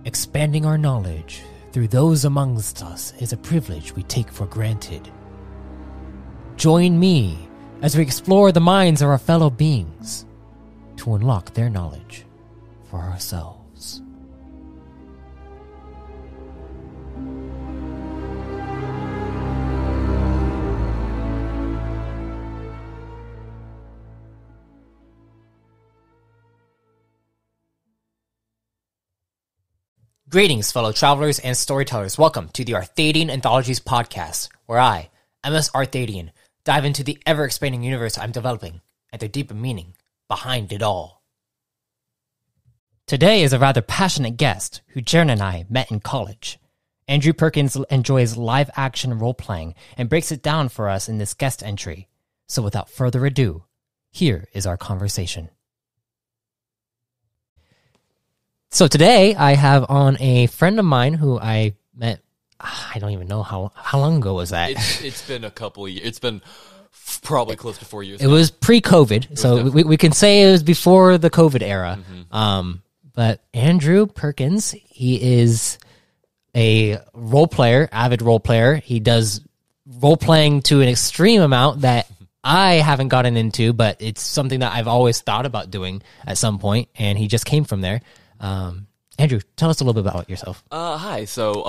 Expanding our knowledge through those amongst us is a privilege we take for granted. Join me as we explore the minds of our fellow beings to unlock their knowledge for ourselves. Greetings, fellow travelers and storytellers. Welcome to the Arthadian Anthologies podcast, where I, MS Arthadian, dive into the ever-expanding universe I'm developing and the deeper meaning behind it all. Today is a rather passionate guest who Jaren and I met in college. Andrew Perkins enjoys live-action role-playing and breaks it down for us in this guest entry. So without further ado, here is our conversation. So today I have on a friend of mine who I met, I don't even know how long ago was that? It's been a couple of years. It's been probably close to 4 years. It was pre-COVID, so we can say it was before the COVID era. Mm-hmm. But Andrew Perkins, he is a role player, avid role player. He does role playing to an extreme amount that I haven't gotten into, but it's something that I've always thought about doing at some point, and he just came from there. Andrew, tell us a little bit about yourself. Hi. So,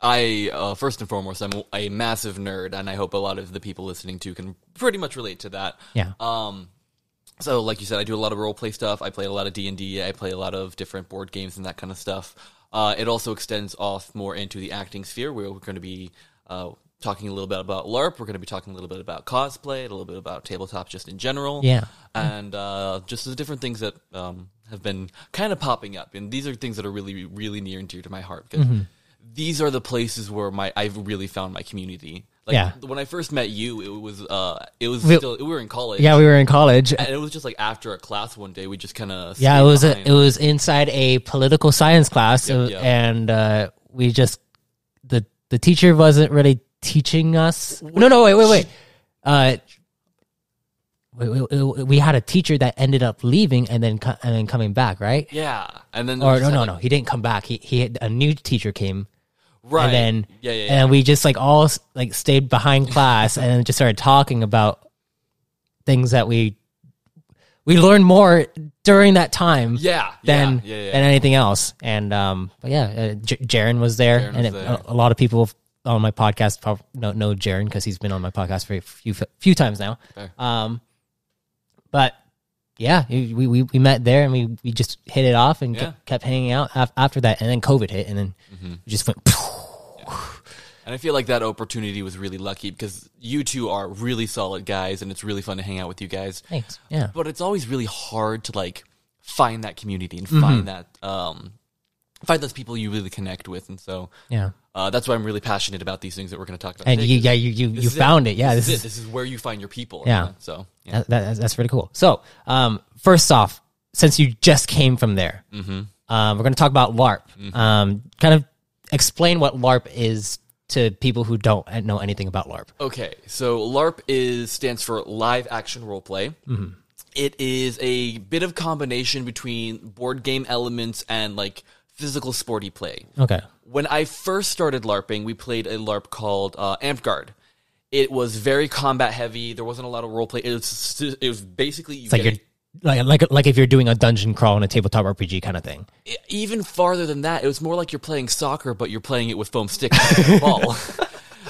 I first and foremost, I'm a massive nerd, and I hope a lot of the people listening to can pretty much relate to that. Yeah. So, like you said, I do a lot of roleplay stuff. I play a lot of D&D. I play a lot of different board games and that kind of stuff. It also extends off more into the acting sphere, where we're going to be talking a little bit about LARP. We're going to be talking a little bit about cosplay, a little bit about tabletop just in general. Yeah. And just the different things that have been kind of popping up. And these are things that are really, really near and dear to my heart. Because these are the places where I've really found my community. Like, when I first met you, we were in college. Yeah, we were in college. And it was just like after a class one day, we just kind of it was inside a political science class. And we just, the teacher wasn't really teaching us. No, wait. We had a teacher that ended up leaving and then coming back, right? Yeah, and then no, he didn't come back. He had a new teacher came, right? And then and we just all stayed behind class and then just started talking about things that we learned more during that time. Than anything else. And Jaren was there, a lot of people on my podcast probably know Jaren because he's been on my podcast for a few times now. But yeah, we met there and we just hit it off and kept hanging out after that. And then COVID hit and then we just went. And I feel like that opportunity was really lucky because you two are really solid guys and it's really fun to hang out with you guys. Thanks. Yeah. But it's always really hard to find that community and find that find those people you really connect with. And so that's why I'm really passionate about these things that we're going to talk about and today. You found it. Yeah, this is where you find your people. Yeah. So that's really cool. So first off, since you just came from there, we're going to talk about LARP. Kind of explain what LARP is to people who don't know anything about LARP. Okay, so LARP stands for Live Action Roleplay. It is a bit of combination between board game elements and physical sporty play. Okay. When I first started LARPing, we played a LARP called Amped Guard. It was very combat heavy. There wasn't a lot of role play. It was basically like if you're doing a dungeon crawl in a tabletop RPG kind of thing. Even farther than that, it was more like you're playing soccer, but you're playing it with foam sticks and a ball.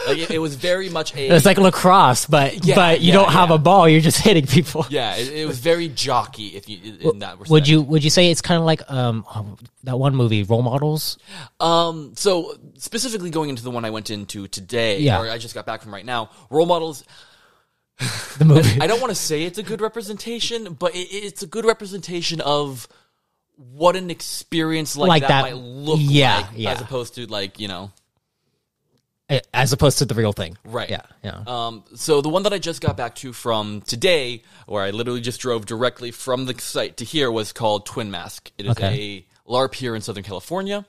It was very much it's like lacrosse, but you don't have a ball. You're just hitting people. Yeah, it was very jockey. In that respect. Would you say it's kind of like that one movie, Role Models? So specifically going into the one I went into today, or I just got back from right now, Role Models. The movie. I don't want to say it's a good representation, but it's a good representation of what an experience like that might look like, as opposed to as opposed to the real thing. Right. Yeah. So the one that I just got back to from today, where I literally just drove directly from the site to here, was called Twin Mask. It is a LARP here in Southern California.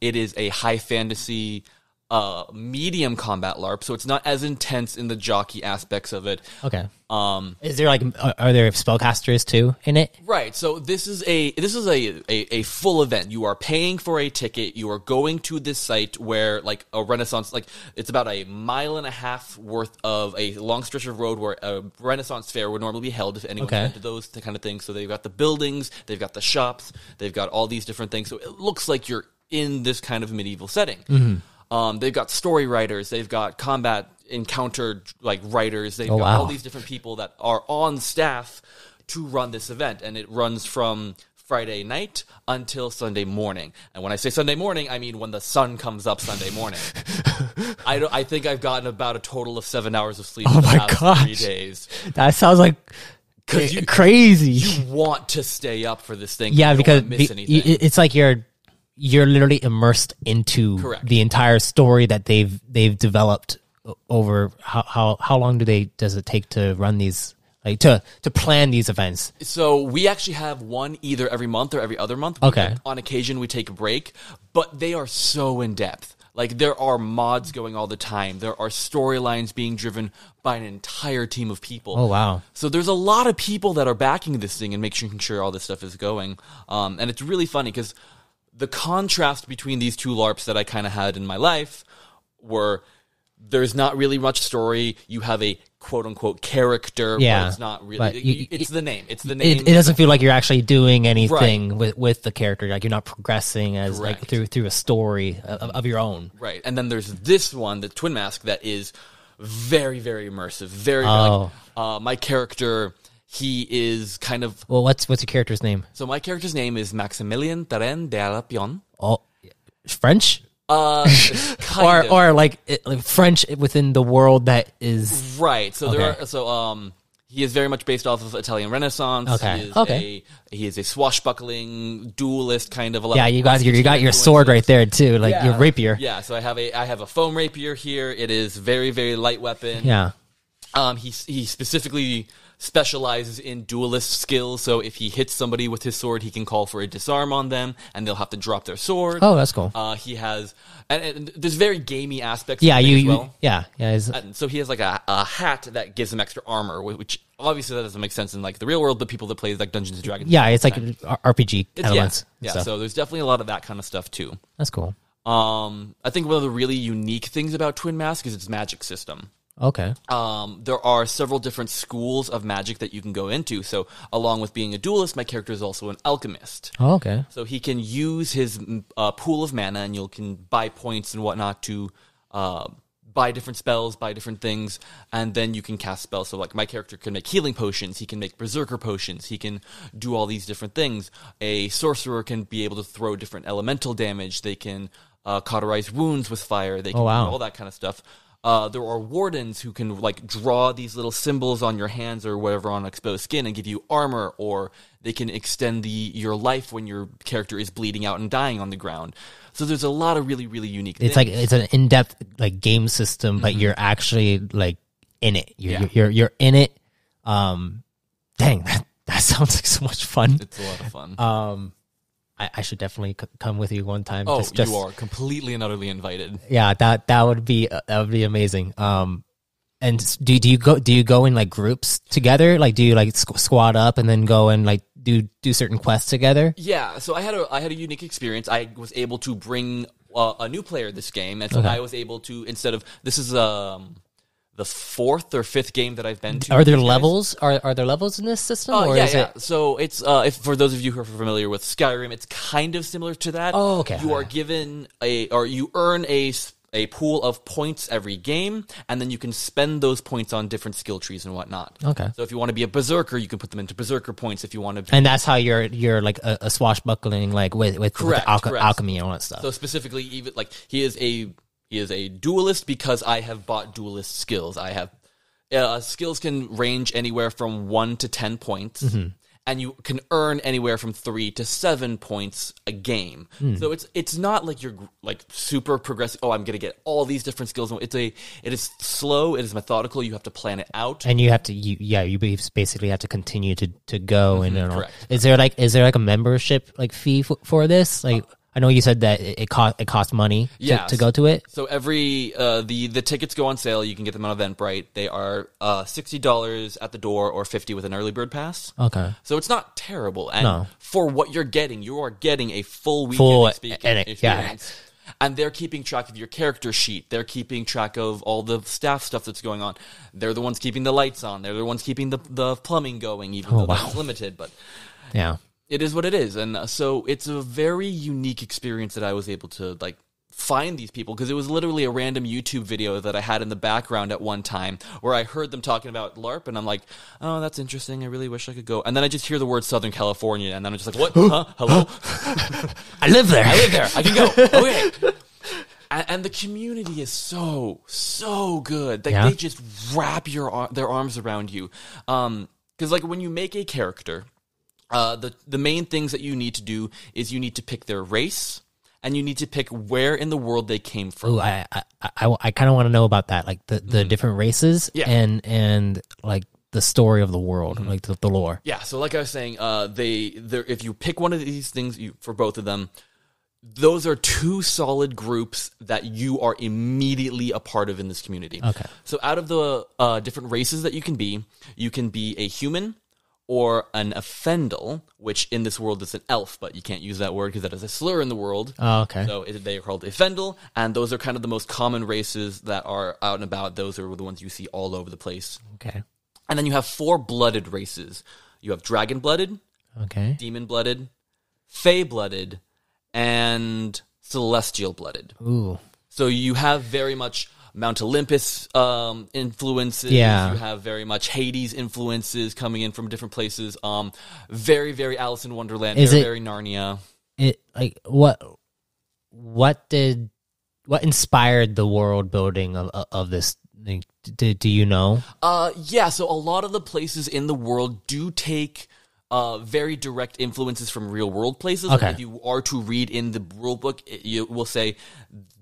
It is a high fantasy medium combat LARP, so it's not as intense in the jockey aspects of it. Okay. Is there are there spellcasters too in it? Right. So this is a full event. You are paying for a ticket. You are going to this site where like a Renaissance, like it's about a mile and a half worth of a long stretch of road where a Renaissance fair would normally be held if anyone's been to those kind of things. So they've got the buildings, they've got the shops, they've got all these different things. So it looks like you're in this kind of medieval setting. Mm-hmm. They've got story writers, they've got combat encounter like writers, they've got all these different people that are on staff to run this event, and it runs from Friday night until Sunday morning. And when I say Sunday morning, I mean when the sun comes up Sunday morning. I think I've gotten about a total of 7 hours of sleep in the past 3 days. That sounds like crazy. You want to stay up for this thing. Yeah, because miss anything. It's like you're literally immersed into the entire story that they've developed over how long does it take to run these, like to plan these events? So we actually have one either every month or every other month. On occasion we take a break, but they are so in depth. Like there are mods going all the time. There are storylines being driven by an entire team of people. Oh wow. So there's a lot of people that are backing this thing and making sure all this stuff is going. And it's really funny because the contrast between these two LARPs that I kind of had in my life were there's not really much story. You have a quote-unquote character, but it's not really... it's the name. It's the name. It doesn't feel like you're actually doing anything with the character. Like you're not progressing as like through a story of your own. Right. And then there's this one, the Twin Mask, that is very, very immersive. My character... He is kind of... Well, what's your character's name? So my character's name is Maximilien Terrain de Alapion. Oh, French? Kind of. Or like French within the world that is... Right. So he is very much based off of Italian Renaissance. Okay. He is a swashbuckling duelist kind of... Yeah, you got your sword right there too, like your rapier. Yeah, so I have a foam rapier here. It is very, very light weapon. Yeah. He specifically specializes in duelist skills, so if he hits somebody with his sword, he can call for a disarm on them, and they'll have to drop their sword. Oh, that's cool. He has, and there's very gamey aspects. And so he has like a hat that gives him extra armor, which obviously that doesn't make sense in like the real world, but people that play like Dungeons and Dragons. Yeah, it's like RPG elements. Yeah. So there's definitely a lot of that kind of stuff too. That's cool. I think one of the really unique things about Twin Mask is its magic system. Okay. There are several different schools of magic that you can go into. So, along with being a duelist, my character is also an alchemist. Oh, okay. So he can use his pool of mana, and you can buy points and whatnot to buy different spells, buy different things, and then you can cast spells. So, like, my character can make healing potions, he can make berserker potions, he can do all these different things. A sorcerer can be able to throw different elemental damage, they can cauterize wounds with fire, they can do all that kind of stuff. There are wardens who can like draw these little symbols on your hands or whatever on exposed skin and give you armor, or they can extend your life when your character is bleeding out and dying on the ground. So there's a lot of really, really unique things. It's like it's an in-depth like game system, but you're actually like in it. You're in it. Dang, that sounds like so much fun. It's a lot of fun. I should definitely come with you one time. Oh, you are completely and utterly invited. Yeah, that would be amazing. And do you go in like groups together? Like, do you like squad up and then go and like do certain quests together? Yeah. So I had a unique experience. I was able to bring a new player this game, and so I was able to, instead of this is the fourth or fifth game that I've been to. Are there levels? Are there levels in this system? Or is it... So it's if for those of you who are familiar with Skyrim, it's kind of similar to that. Oh, okay. You are given you earn a pool of points every game, and then you can spend those points on different skill trees and whatnot. Okay. So if you want to be a berserker, you can put them into berserker points. If you want to, and that's how you're like a swashbuckling like with alchemy and all that stuff. So specifically, even like he is a duelist because I have bought duelist skills. I have skills can range anywhere from 1 to 10 points, and you can earn anywhere from 3 to 7 points a game. So it's not like you're like super progressive. Oh, I'm gonna get all these different skills. It is slow. It is methodical. You have to plan it out, and you have to you basically have to continue to go and correct. Is there like a membership like fee for this like? I know you said that it cost money to go to it. So every the tickets go on sale. You can get them on Eventbrite. They are $60 at the door or $50 with an early bird pass. Okay. So it's not terrible. And for what you're getting, you are getting a full weekend experience. Yeah. And they're keeping track of your character sheet. They're keeping track of all the staff stuff that's going on. They're the ones keeping the lights on. They're the ones keeping the plumbing going, even though that's limited. But yeah. It is what it is, and so it's a very unique experience that I was able to like find these people, because it was literally a random YouTube video that I had in the background at one time where I heard them talking about LARP, and I'm like, oh, that's interesting. I really wish I could go. And then I just hear the word Southern California, and then I'm just like, what? Huh? Hello? I live there. I can go. Okay. And the community is so good. They just wrap their arms around you. Because like when you make a character, the main things that you need to do is you need to pick their race, and you need to pick where in the world they came from. Ooh, I kind of want to know about that, like the different races and like the story of the world, like the lore. Yeah, so like I was saying, if you pick one of these things for both of them, those are two solid groups that you are immediately a part of in this community. Okay. So out of the different races that you can be a human, or an Effendel, which in this world is an elf, but you can't use that word because that is a slur in the world. Oh, okay. So they are called Effendel, and those are kind of the most common races that are out and about. Those are the ones you see all over the place. Okay. And then you have 4 blooded races. You have dragon-blooded, okay, demon-blooded, fey-blooded, and celestial-blooded. Ooh. So you have very much Mount Olympus influences. Yeah. You have very much Hades influences coming in from different places. Very, very Alice in Wonderland. Very Narnia. It like what inspired the world building of this? Do you know? Yeah. So a lot of the places in the world do take very direct influences from real world places. Okay. Like if you are to read in the rule book, you will say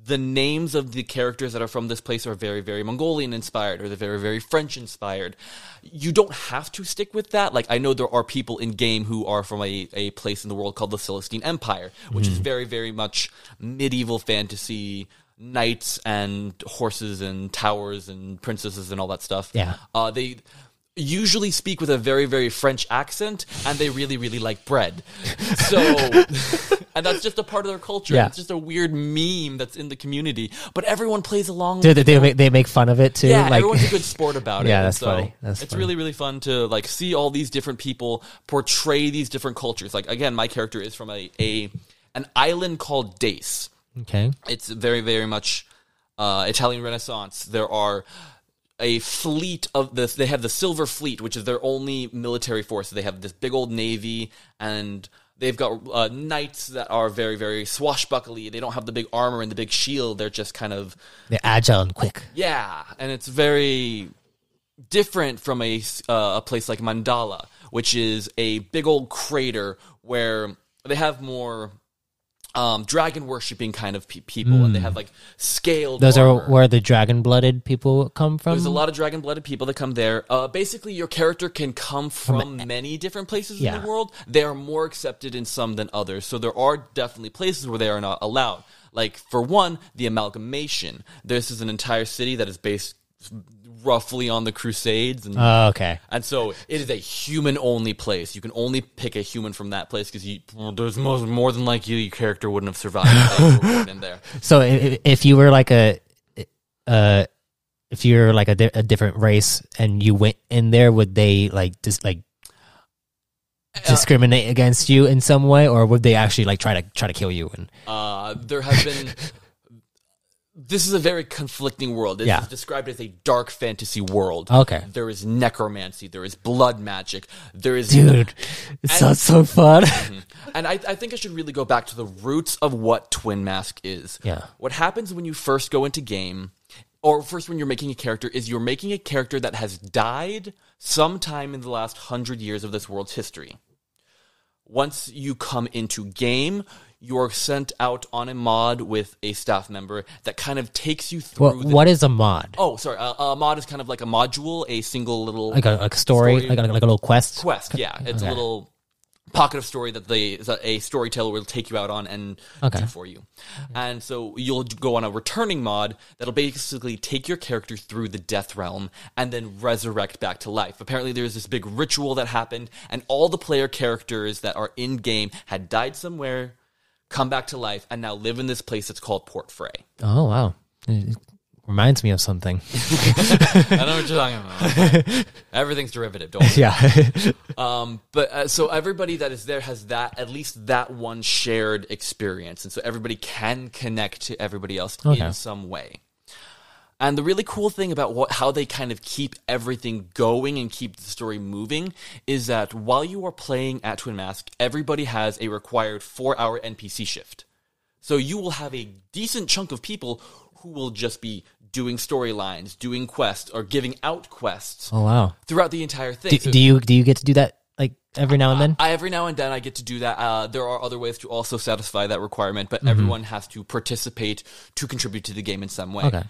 the names of the characters that are from this place are very, very Mongolian inspired, or they're very, very French inspired. You don't have to stick with that. Like, I know there are people in game who are from a place in the world called the Celestine Empire, which is very, very much medieval fantasy, knights and horses and towers and princesses and all that stuff. Yeah. They usually speak with a very, very French accent, and they really, really like bread. So, and that's just a part of their culture. Yeah. It's just a weird meme that's in the community, but everyone plays along. They make fun of it too. Yeah, like, everyone's a good sport about it. Yeah, that's so funny. It's really, really fun to like see all these different people portray these different cultures. Like again, my character is from an island called Dace. Okay, it's very, very much Italian Renaissance. There are a fleet of this. They have the Silver Fleet, which is their only military force. They have this big old navy, and they've got knights that are very, very swashbuckly. They don't have the big armor and the big shield. They're just kind of... They're agile and quick. Yeah, and it's very different from a place like Mandala, which is a big old crater where they have more... dragon worshipping kind of people, and they have like scaled. Those armor. are where the dragon-blooded people come from. There's a lot of dragon-blooded people that come there. Basically, your character can come from many different places in the world. They are more accepted in some than others. So there are definitely places where they are not allowed. Like for one, the Amalgamation. This is an entire city that is based roughly on the Crusades. And, okay. And so it is a human-only place. You can only pick a human from that place because there's more than likely your character wouldn't have survived if you were born in there. So if you were like a different race and you went in there, would they like just like discriminate against you in some way, or would they actually like try to kill you? And there have been. This is a very conflicting world. It is described as a dark fantasy world. Okay. There is necromancy. There is blood magic. There is... Dude, it sounds so fun. And I think I should really go back to the roots of what Twin Mask is. Yeah. What happens when you first go into game, or first when you're making a character, is you're making a character that has died sometime in the last 100 years of this world's history. Once you come into game... you're sent out on a mod with a staff member that kind of takes you through... What is a mod? Oh, sorry. A mod is kind of like a module, a single little... Like a story? Like a little quest? Quest, yeah. It's a little pocket of story that a storyteller will take you out on and do for you. And so you'll go on a returning mod that'll basically take your character through the death realm and then resurrect back to life. Apparently there's this big ritual that happened, and all the player characters that are in game had died somewhere, come back to life, and now live in this place that's called Port Frey. Oh, wow. It reminds me of something. I know what you're talking about. Everything's derivative, don't worry. Yeah. But so everybody that is there has at least that one shared experience. And so everybody can connect to everybody else in some way. And the really cool thing about how they kind of keep everything going and keep the story moving is that while you are playing at Twin Mask, everybody has a required 4-hour NPC shift. So you will have a decent chunk of people who will just be doing storylines, doing quests, or giving out quests. Oh, wow. Throughout the entire thing. Do you get to do that like every now and then? Every now and then I get to do that. There are other ways to also satisfy that requirement, but everyone has to participate to contribute to the game in some way. Okay.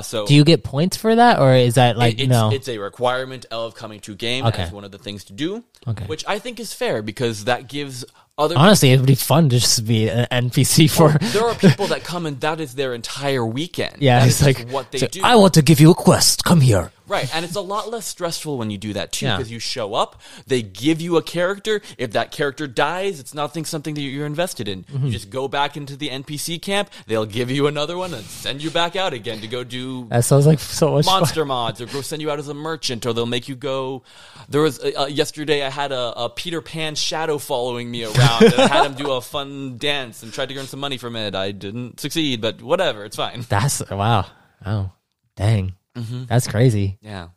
So do you get points for that, or is that like it's a requirement of coming to game as one of the things to do, which I think is fair because that gives other honestly it would be fun to just be an NPC for. There are people that come and that is their entire weekend. Yeah, that it's like what they do. I want to give you a quest. Come here. Right, and it's a lot less stressful when you do that too, because you show up, they give you a character. If that character dies, it's not something that you're invested in. You just go back into the NPC camp, they'll give you another one and send you back out again to go do that sounds like so much monster fun. mods, or go send you out as a merchant, or they'll make you go. There was yesterday I had a Peter Pan shadow following me around, and I had him do a fun dance and tried to earn some money from it. I didn't succeed, but whatever, it's fine. That's wow. Oh, dang. That's crazy. Yeah.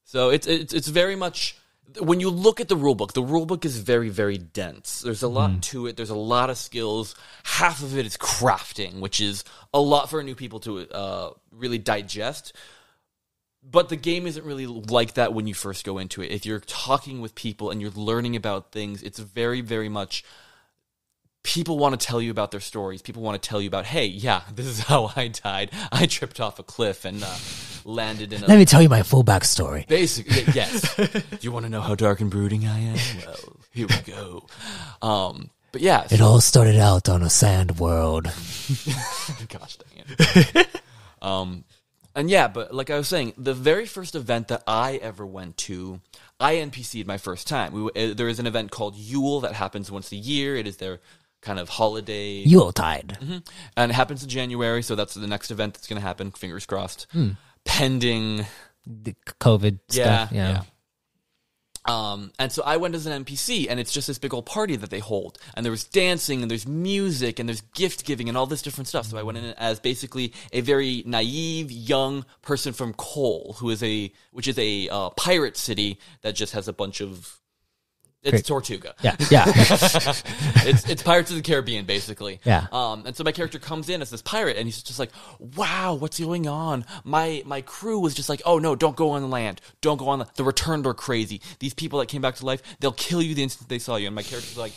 So it's very much, when you look at the rulebook is very, very dense. There's a lot to it. There's a lot of skills. Half of it is crafting, which is a lot for new people to really digest. But the game isn't really like that when you first go into it. If you're talking with people and you're learning about things, it's very, very much people want to tell you about their stories. People want to tell you about, hey, yeah, this is how I died. I tripped off a cliff and landed in a... Let me tell you my full backstory. Basically, yes. Do you want to know how dark and brooding I am? Well, here we go. But yeah. It all started out on a sand world. Gosh dang it. And yeah, but like I was saying, the very first event that I ever went to, I NPC'd my first time. There is an event called Yule that happens once a year. It is their kind of holiday. Yuletide. And it happens in January, so that's the next event that's going to happen, fingers crossed. Pending the COVID stuff. Yeah. And so I went as an NPC, and it's just this big old party that they hold. And there was dancing, and there's music, and there's gift giving, and all this different stuff. So I went in as basically a very naive, young person from Cole, which is a pirate city that just has a bunch of... It's Tortuga. Yeah. It's Pirates of the Caribbean, basically. Yeah. And so my character comes in as this pirate, and he's just like, wow, what's going on? My crew was just like, oh, no, don't go on the land. Don't go on the Returned are crazy. These people that came back to life, they'll kill you the instant they saw you. And my character's like,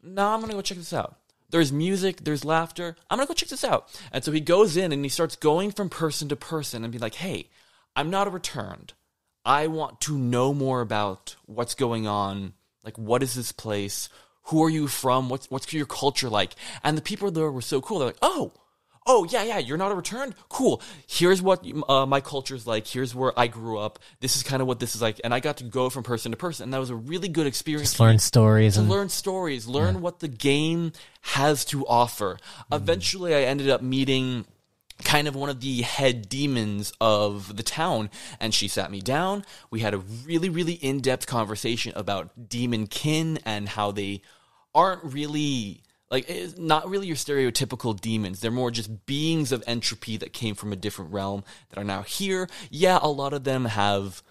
no, I'm going to go check this out. There's music, there's laughter. I'm going to go check this out. And so he goes in, and he starts going from person to person and be like, hey, I'm not a Returned. I want to know more about what's going on. Like, what is this place? Who are you from? What's your culture like? And the people there were so cool. They're like, oh, yeah, you're not a Returned? Cool. Here's what my culture's like. Here's where I grew up. This is kind of what this is like. And I got to go from person to person. And that was a really good experience. Just learn stories. Learn what the game has to offer. Eventually, I ended up meeting kind of one of the head demons of the town, and she sat me down. We had a really, really in-depth conversation about demon kin and how they aren't really, like, it's not really your stereotypical demons. They're more just beings of entropy that came from a different realm that are now here. Yeah, a lot of them have...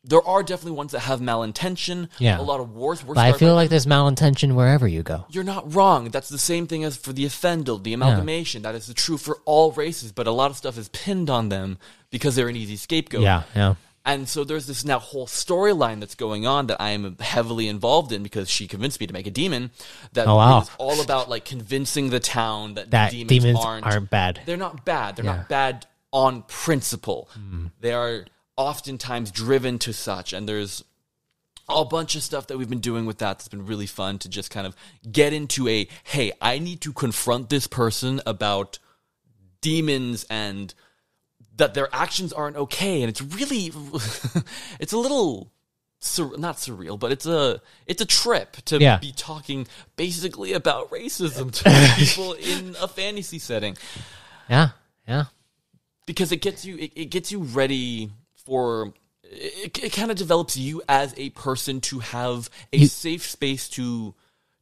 there are definitely ones that have malintention. Yeah. A lot of wars. But I feel like there's malintention wherever you go. You're not wrong. That's the same thing as for the Offendal, the Amalgamation. That is true for all races, but a lot of stuff is pinned on them because they're an easy scapegoat. Yeah. And so there's this now whole storyline that's going on that I am heavily involved in because she convinced me to make a demon that is all about like convincing the town that demons aren't bad. They're not bad. They're not bad on principle. They are oftentimes driven to such, and there's a bunch of stuff that we've been doing with that's been really fun to just kind of get into hey, I need to confront this person about demons and that their actions aren't okay. And it's really, it's a little, not surreal, but it's a trip to be talking basically about racism to people in a fantasy setting. Yeah. Because it gets you ready for... It kind of develops you as a person to have a safe space to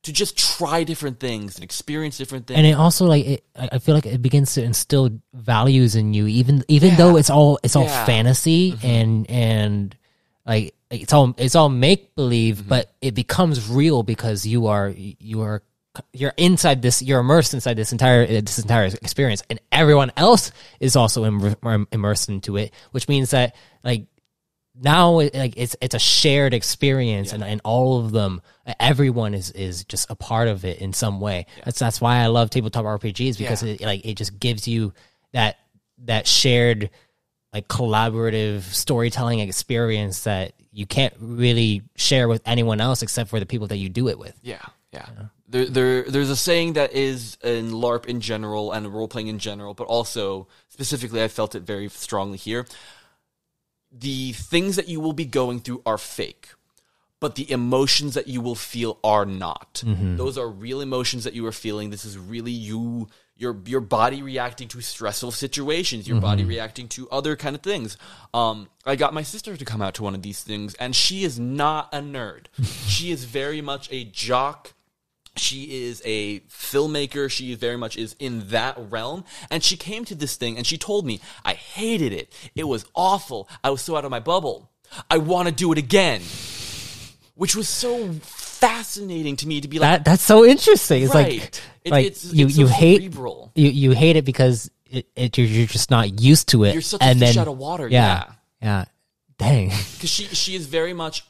just try different things and experience different things. And it also I feel like it begins to instill values in you, even though it's all fantasy and like it's all make believe, but it becomes real because you're inside this, you're immersed inside this entire experience, and everyone else is also immersed into it, which means that like. Now, it's a shared experience, and all of them, everyone is just a part of it in some way. Yeah. That's why I love tabletop RPGs, because it just gives you that shared like collaborative storytelling experience that you can't really share with anyone else except for the people that you do it with. Yeah. There's a saying that is in LARP in general and role playing in general, but also specifically, I felt it very strongly here. The things that you will be going through are fake, but the emotions that you will feel are not. Mm-hmm. Those are real emotions that you are feeling. This is really your body reacting to stressful situations, your body reacting to other kind of things. I got my sister to come out to one of these things, and she is not a nerd. She is very much a jock. She is a filmmaker. She very much is in that realm. And she came to this thing and she told me, I hated it. It was awful. I was so out of my bubble. I want to do it again. Which was so fascinating to me to be like... That's so interesting. It's right. It's you so hate cerebral. You hate it because you're just not used to it. You're such a fish out of water. Yeah. Dang. Because she is very much...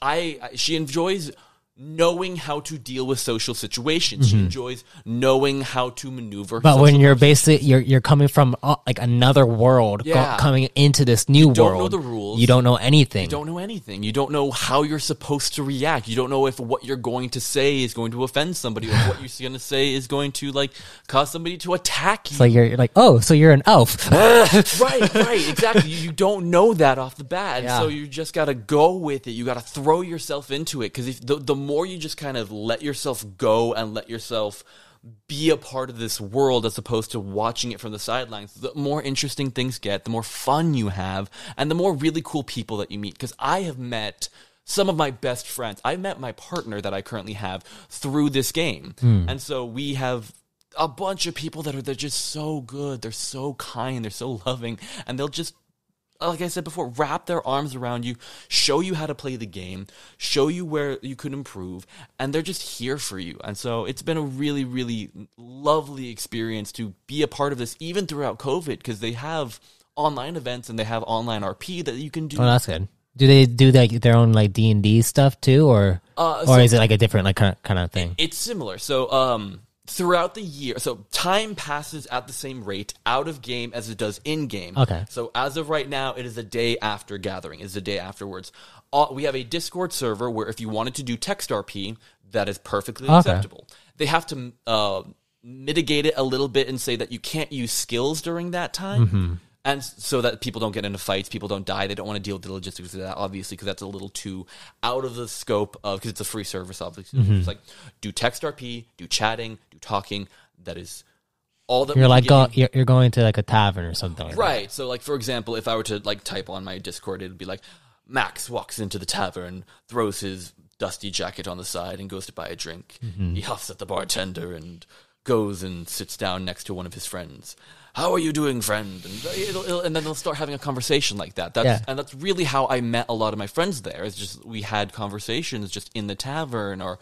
She enjoys... knowing how to deal with social situations. She enjoys knowing how to maneuver. But when you're basically you're coming from like another world, coming into this new world, you don't know the rules. You don't know anything. You don't know how you're supposed to react. You don't know if what you're going to say is going to offend somebody, or what you're going to say is going to like cause somebody to attack you. It's like you're like, oh, so you're an elf. right, exactly. You don't know that off the bat, so you just got to go with it. You got to throw yourself into it, because if the more you just kind of let yourself go and let yourself be a part of this world as opposed to watching it from the sidelines, the more interesting things get, the more fun you have, and the more really cool people that you meet. Because I have met some of my best friends. I met my partner that I currently have through this game. And so we have a bunch of people they're just so good. They're so kind. They're so loving. And they'll just, like I said before, wrap their arms around you, show you how to play the game, show you where you could improve, and they're just here for you. And so it's been a really, really lovely experience to be a part of this, even throughout COVID, because they have online events and they have online RP that you can do. Oh, that's good. Do they do like their own like D&D stuff too, or is it like a different like kind of thing? It's similar. So throughout the year, so time passes at the same rate out of game as it does in game. Okay. So as of right now, it is a day after gathering. It's a day afterwards. We have a Discord server where if you wanted to do text RP, that is perfectly acceptable. They have to mitigate it a little bit and say that you can't use skills during that time. And so that people don't get into fights, people don't die. They don't want to deal with the logistics of that, obviously, because that's a little too out of the scope of, because it's a free service, obviously. It's like, do text RP, do chatting, do talking. That is all that you're like you're going to like a tavern or something like right. That. So like, for example, if I were to like type on my Discord, it'd be like, Max walks into the tavern, throws his dusty jacket on the side and goes to buy a drink. He huffs at the bartender and goes and sits down next to one of his friends. How are you doing, friend? And then they'll start having a conversation like that. And that's really how I met a lot of my friends there. It's just we had conversations just in the tavern or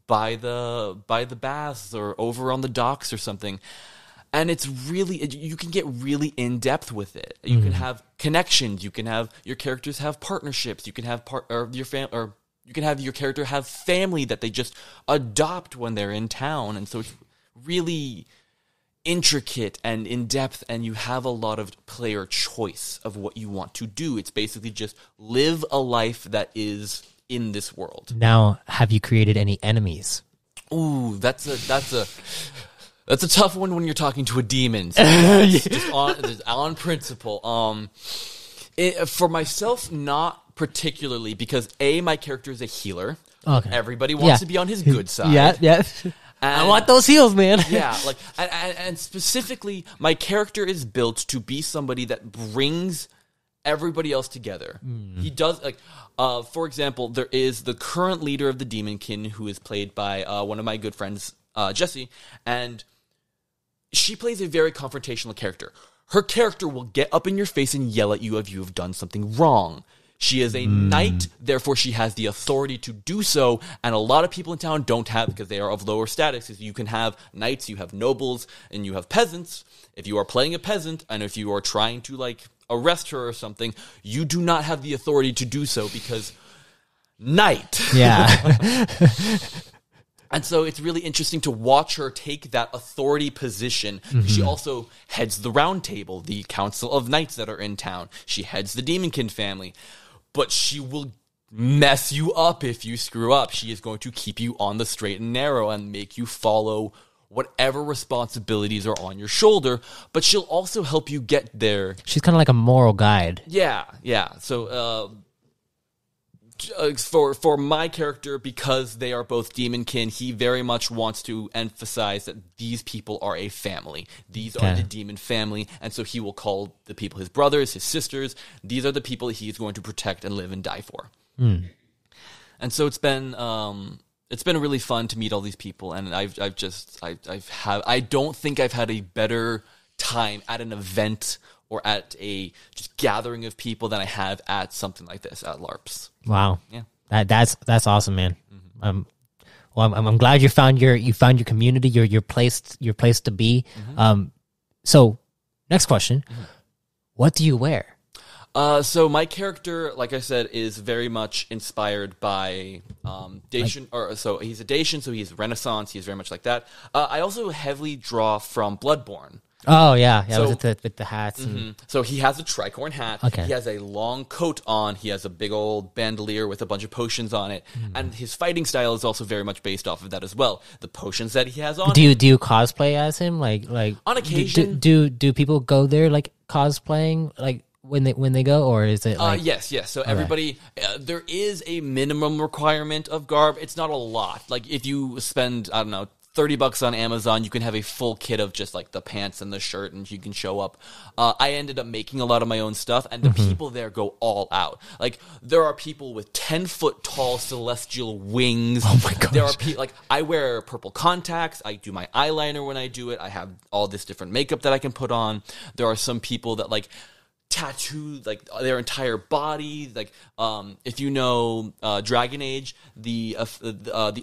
by the baths or over on the docks or something. And it's really, you can get really in depth with it. You can have connections. You can have your characters have partnerships. You can have you can have your character have family that they just adopt when they're in town. And so it's really intricate and in-depth, and you have a lot of player choice of what you want to do. It's basically just live a life that is in this world. Now, have you created any enemies? Ooh, that's a tough one when you're talking to a demon. So just on principle. For myself, not particularly, because my character is a healer. Okay. Everybody wants to be on his good side. Yeah. I want those heals, man. Yeah, like, and specifically, my character is built to be somebody that brings everybody else together. He does, like, for example, there is the current leader of the Demonkin, who is played by one of my good friends, Jessie, and she plays a very confrontational character. Her character will get up in your face and yell at you if you have done something wrong. She is a knight, therefore she has the authority to do so, and a lot of people in town don't have, because they are of lower status. You can have knights, you have nobles, and you have peasants. If you are playing a peasant, and if you are trying to, like, arrest her or something, you do not have the authority to do so, because knight. Yeah. And so it's really interesting to watch her take that authority position. She also heads the Round Table, the council of knights that are in town. She heads the Demonkin family. But she will mess you up if you screw up. She is going to keep you on the straight and narrow and make you follow whatever responsibilities are on your shoulder. But she'll also help you get there. She's kind of like a moral guide. Yeah. So for my character, because they are both demonkin, he very much wants to emphasize that these people are a family. These are the demon family, and so he will call the people his brothers, his sisters. These are the people he is going to protect and live and die for. And so it's been really fun to meet all these people, and I don't think I've had a better time at an event or at a just gathering of people than I have at something like this at LARPs. Wow. Yeah. That's awesome, man. Well, I'm glad you found your community, your place to be. So next question, what do you wear? So my character, like I said, is very much inspired by Dacian, so he's a Dacian, so he's Renaissance. He's very much like that. I also heavily draw from Bloodborne. Oh yeah, So, with the hats. And... So he has a tricorn hat. Okay. He has a long coat on. He has a big old bandolier with a bunch of potions on it, and his fighting style is also very much based off of that as well. The potions that he has on. Do you cosplay as him? Like on occasion. Do people go there like cosplaying like when they go, or is it like... Yes. So everybody, there is a minimum requirement of garb. It's not a lot. Like if you spend, I don't know, $30 on Amazon, you can have a full kit of just like the pants and the shirt, and you can show up. I ended up making a lot of my own stuff, and the people there go all out. Like there are people with 10-foot tall celestial wings. Oh my gosh. There are like I wear purple contacts. I do my eyeliner when I do it. I have all this different makeup that I can put on. There are some people that like tattoo like their entire body. Like if you know Dragon Age, the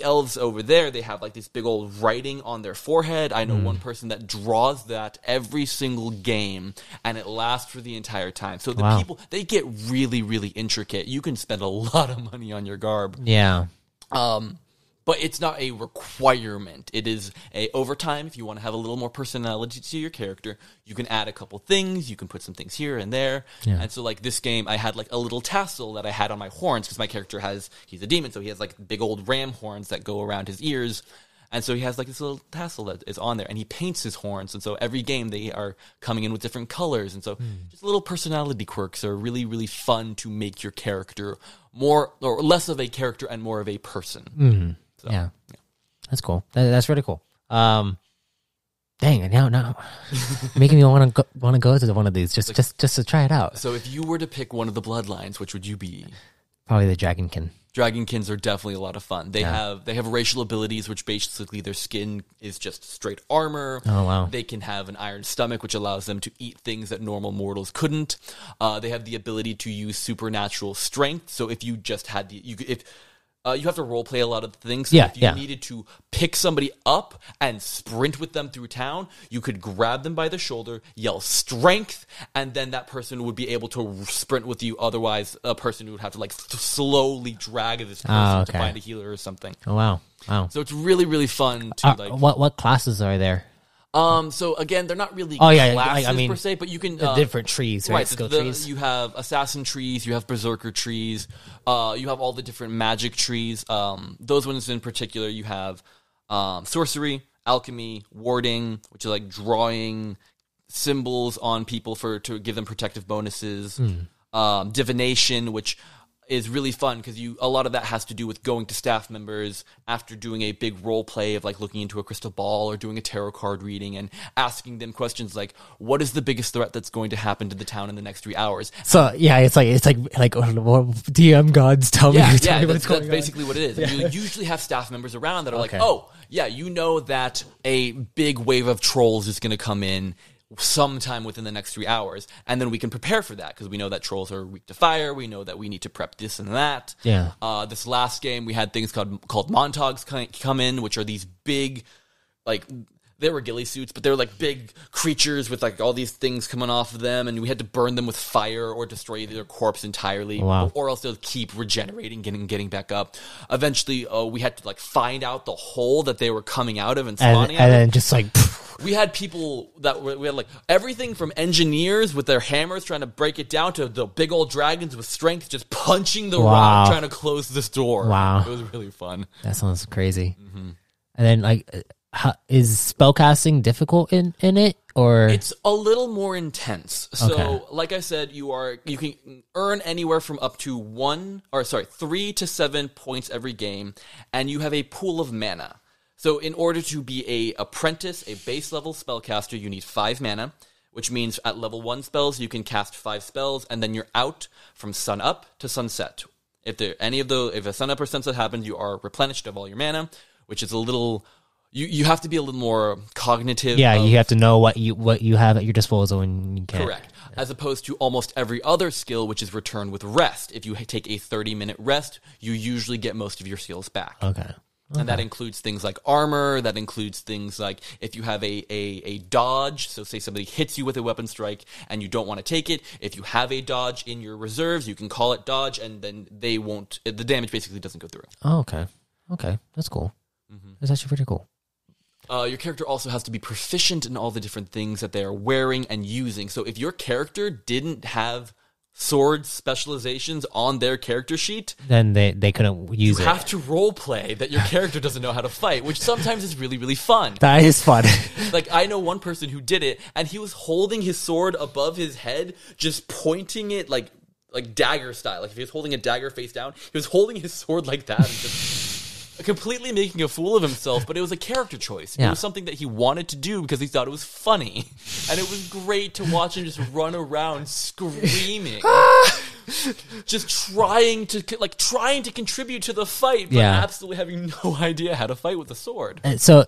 elves over there, they have like this big old writing on their forehead. I know one person that draws that every single game, and it lasts for the entire time. So the people, they get really, really intricate. You can spend a lot of money on your garb. Yeah. But it's not a requirement. It is a overtime. If you want to have a little more personality to your character, you can add a couple things. You can put some things here and there. Yeah. And so like this game, I had like a little tassel that I had on my horns because my character he's a demon, so he has like big old ram horns that go around his ears. And so he has like this little tassel that is on there, and he paints his horns. And so every game they are coming in with different colors. And so just little personality quirks are really, really fun to make your character more or less of a character and more of a person. So, yeah, that's cool. That's really cool. Dang, now making me want to go to one of these just to try it out. So if you were to pick one of the bloodlines, which would you be? Probably the Dragonkin. Dragonkins are definitely a lot of fun. They have racial abilities, which basically their skin is just straight armor. Oh wow! They can have an iron stomach, which allows them to eat things that normal mortals couldn't. They have the ability to use supernatural strength. So if you just had you have to roleplay a lot of things. So if you needed to pick somebody up and sprint with them through town, you could grab them by the shoulder, yell strength, and then that person would be able to sprint with you. Otherwise, a person would have to like slowly drag this person to find a healer or something. Oh wow! So it's really, really fun to like. What classes are there? So again, they're not really classes per se, but you can the different trees, right? Skill trees. You have assassin trees, you have berserker trees, you have all the different magic trees. Those ones in particular, you have sorcery, alchemy, warding, which is like drawing symbols on people to give them protective bonuses. Divination, which is really fun because a lot of that has to do with going to staff members after doing a big role play of like looking into a crystal ball or doing a tarot card reading and asking them questions like, what is the biggest threat that's going to happen to the town in the next 3 hours? So yeah, it's like DM gods tell me. That's basically what it is. Yeah. You usually have staff members around that are like, oh yeah, you know that a big wave of trolls is going to come in sometime within the next 3 hours, and then we can prepare for that because we know that trolls are weak to fire. We know that we need to prep this and that. Yeah. This last game we had things called Montags come in, which are these big, like they were ghillie suits, but they were like big creatures with like all these things coming off of them, and we had to burn them with fire or destroy their corpse entirely, or else they'll keep regenerating, getting back up. Eventually, we had to like find out the hole that they were coming out of and spawning out of. And then just like. We had people we had like everything from engineers with their hammers trying to break it down to the big old dragons with strength just punching the rock trying to close this door. Wow. It was really fun. That sounds crazy. Mm-hmm. And then like, is spellcasting difficult in it, or? It's a little more intense. So like I said, you can earn anywhere from up to 3 to 7 points every game, and you have a pool of mana. So in order to be a apprentice, a base level spellcaster, you need 5 mana, which means at level 1 spells, you can cast 5 spells, and then you're out from sun up to sunset. If a sun up or sunset happens, you are replenished of all your mana, which is a little, you have to be a little more cognitive. Yeah, you have to know what you have at your disposal and you can't. Correct. As opposed to almost every other skill, which is returned with rest. If you take a 30-minute rest, you usually get most of your skills back. Okay. And that includes things like armor. That includes things like if you have a dodge. So say somebody hits you with a weapon strike and you don't want to take it. If you have a dodge in your reserves, you can call it dodge, and then they won't. The damage basically doesn't go through. Oh, okay, that's cool. Mm-hmm. That's actually pretty cool. Your character also has to be proficient in all the different things that they are wearing and using. So if your character didn't have sword specializations on their character sheet, then they couldn't use it. You have to role play that your character doesn't know how to fight, which sometimes is really, really fun. That is fun. Like, I know one person who did it, and he was holding his sword above his head, just pointing it like dagger style. Like, if he was holding a dagger face down, he was holding his sword like that and just completely making a fool of himself, but it was a character choice. Yeah. It was something that he wanted to do because he thought it was funny. And it was great to watch him just run around screaming. Just trying to contribute to the fight, but absolutely having no idea how to fight with a sword. So,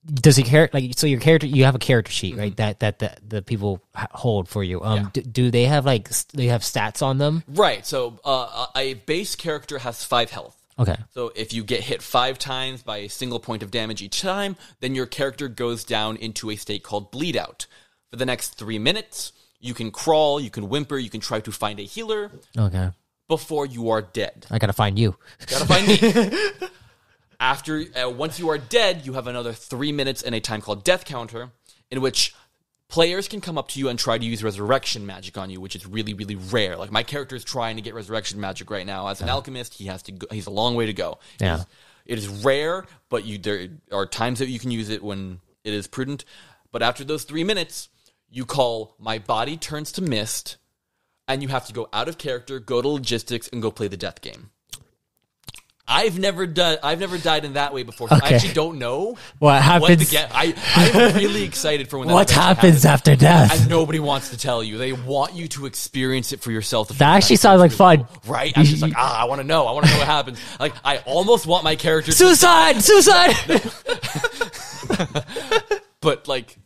does your character your character? You have a character sheet, right? That the people hold for you. Do they have they have stats on them? Right. So, a base character has 5 health. Okay. So if you get hit 5 times by a single point of damage each time, then your character goes down into a state called bleed out. For the next 3 minutes, you can crawl, you can whimper, you can try to find a healer. Okay. Before you are dead. I gotta find you. Gotta find me. Once you are dead, you have another 3 minutes and a time called death counter, in which players can come up to you and try to use resurrection magic on you, which is really, really rare. Like, my character is trying to get resurrection magic right now. As an alchemist, he's a long way to go. Yeah. It is rare, but there are times that you can use it when it is prudent. But after those 3 minutes, you call "My body turns to mist," and you have to go out of character, go to logistics, and go play the death game. I've never died in that way before. So I actually don't know what happens. I'm really excited for when that what happens after death. And nobody wants to tell you. They want you to experience it for yourself. That actually sounds like fun, right? I'm just like, I want to know. I want to know what happens. Like, I almost want my character suicide. But like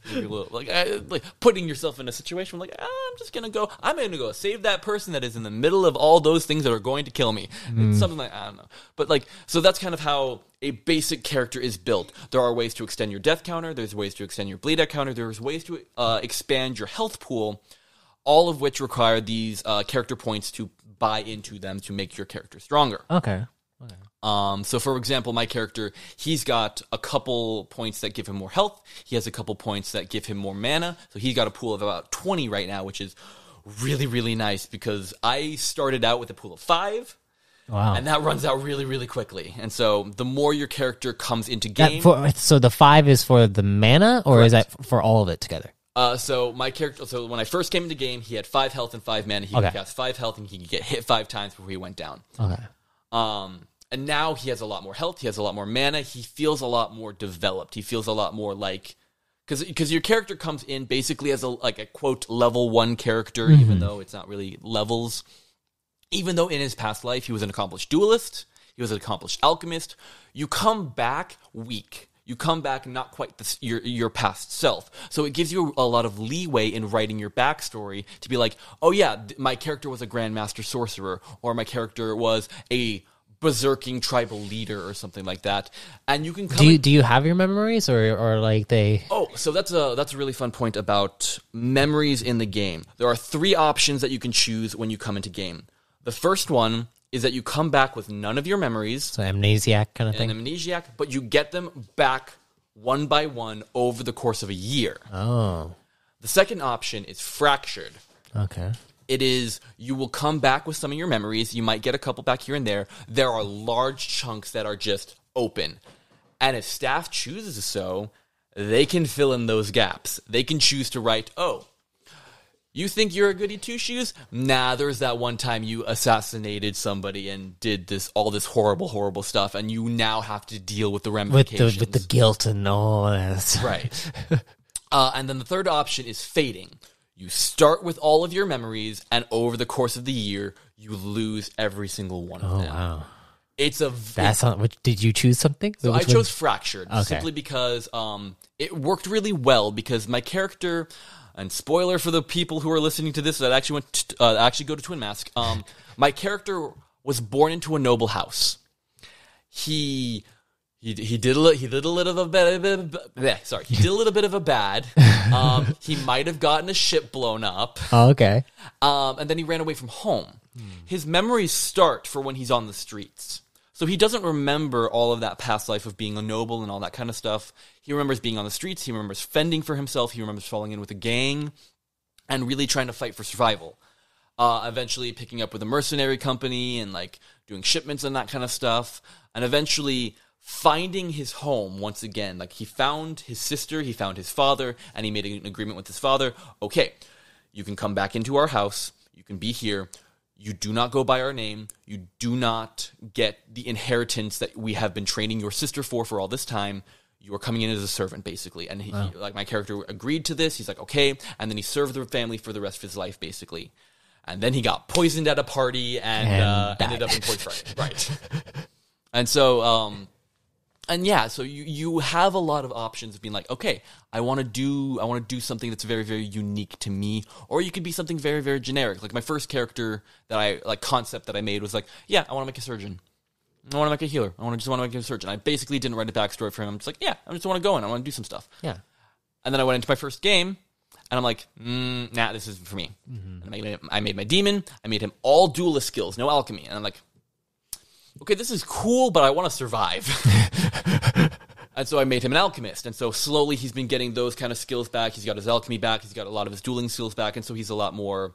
putting yourself in a situation where I'm gonna go save that person that is in the middle of all those things that are going to kill me. It's something like, I don't know. But so that's kind of how a basic character is built. There are ways to extend your death counter, there's ways to extend your bleed out counter, there's ways to expand your health pool, all of which require these character points to buy into them to make your character stronger. Okay. So, for example, my character, he's got a couple points that give him more health. He has a couple points that give him more mana. So he's got a pool of about 20 right now, which is really, really nice because I started out with a pool of 5. Wow. And that runs out really, really quickly. And so the more your character comes into game... So the 5 is for the mana, or is that for all of it together? So my character... So when I first came into game, he had 5 health and 5 mana. He could cast 5 health and he could get hit 5 times before he went down. Okay. And now he has a lot more health. He has a lot more mana. He feels a lot more developed. He feels a lot more like... Because your character comes in basically as a quote, level 1 character, even though it's not really levels. Even though in his past life he was an accomplished duelist, he was an accomplished alchemist, you come back weak. You come back not quite your past self. So it gives you a lot of leeway in writing your backstory to be like, oh yeah, my character was a grandmaster sorcerer, or my character was a berserking tribal leader or something like that. And you can come do you have your memories or like they... Oh, so that's a really fun point about memories in the game. There are 3 options that you can choose when you come into game. The first one is that you come back with none of your memories. So amnesiac kind of thing? An amnesiac, but you get them back one by one over the course of a year. Oh. The second option is fractured. Okay. It is, you will come back with some of your memories. You might get a couple back here and there. There are large chunks that are just open. And if staff chooses so, they can fill in those gaps. They can choose to write, oh, you think you're a goody two-shoes? Nah, there's that one time you assassinated somebody and did all this horrible, horrible stuff, and you now have to deal with the ramifications. With the guilt and all that. Right. And then the third option is fading. You start with all of your memories, and over the course of the year, you lose every single one of them. Wow. That's not. Did you choose something? So I chose fractured simply because it worked really well because my character, and spoiler for the people who are listening to this that actually actually go to Twin Mask, my character was born into a noble house. He did a little bit of a bad. He might have gotten a ship blown up. Oh, okay. And then he ran away from home. His memories start for when he's on the streets. So he doesn't remember all of that past life of being a noble and all that kind of stuff. He remembers being on the streets. He remembers fending for himself. He remembers falling in with a gang and really trying to fight for survival. Eventually picking up with a mercenary company and like doing shipments and that kind of stuff. And eventually finding his home once again. Like he found his sister, he found his father, and he made an agreement with his father. Okay, you can come back into our house. You can be here. You do not go by our name. You do not get the inheritance that we have been training your sister for all this time. You are coming in as a servant, basically. And he, like my character agreed to this. He's like, okay. And then he served the family for the rest of his life, basically. And then he got poisoned at a party and ended up in poison. Right. And so, so you have a lot of options of being like, okay, I want to do something that's very, very unique to me, or you could be something very, very generic. Like my first character concept that I made was like, yeah, I want to make a surgeon. I want to make a healer. I just want to make a surgeon. I basically didn't write a backstory for him. I'm just like, yeah, I just want to go in. I want to do some stuff. Yeah. And then I went into my first game, and I'm like, nah, this isn't for me. Mm-hmm. And I made my demon. I made him all duelist skills, no alchemy. And I'm like, okay, this is cool, but I want to survive. And so I made him an alchemist. And so slowly he's been getting those kind of skills back. He's got his alchemy back. He's got a lot of his dueling skills back. And so he's a lot more...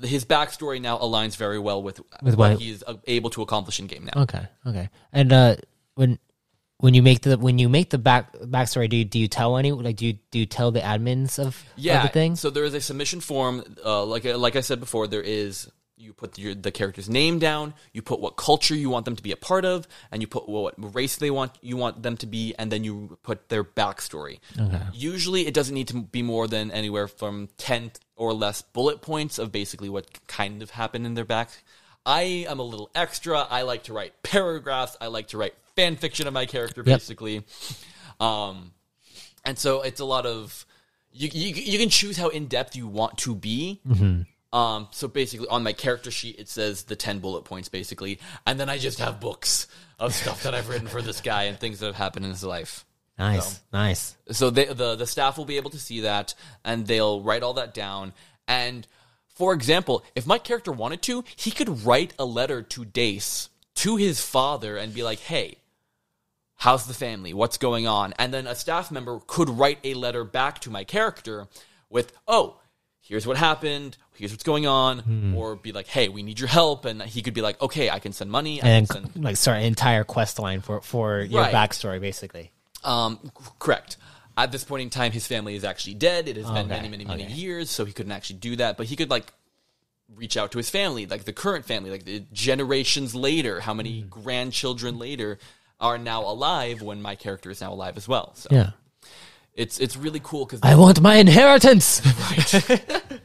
his backstory now aligns very well with what he is able to accomplish in game now. Okay. And when you make the backstory, do you tell do you tell the admins of the thing? So there is a submission form. Like I said before, there is. You put the character's name down, you put what culture you want them to be a part of, and you put what race you want them to be, and then you put their backstory. Okay. Usually it doesn't need to be more than anywhere from 10 or less bullet points of basically what kind of happened in their back. I am a little extra. I like to write paragraphs. I like to write fan fiction of my character, basically. And so it's a lot of... You can choose how in-depth you want to be. Mm-hmm. So basically on my character sheet, it says the 10 bullet points basically. And then I just have books of stuff that I've written for this guy and things that have happened in his life. Nice. So the staff will be able to see that and they'll write all that down. And for example, if my character wanted to, he could write a letter to Dace to his father and be like, hey, how's the family? What's going on? And then a staff member could write a letter back to my character with, oh, here's what happened, here's what's going on, or be like, hey, we need your help, and he could be like, okay, I can send money, and like start an entire quest line for your backstory, basically. Correct. At this point in time, his family is actually dead. It has been many years, so he couldn't actually do that, but he could like reach out to his family, like the current family, like the generations later, how many grandchildren later are now alive when my character is now alive as well. So yeah. It's really cool because I want my inheritance. Right.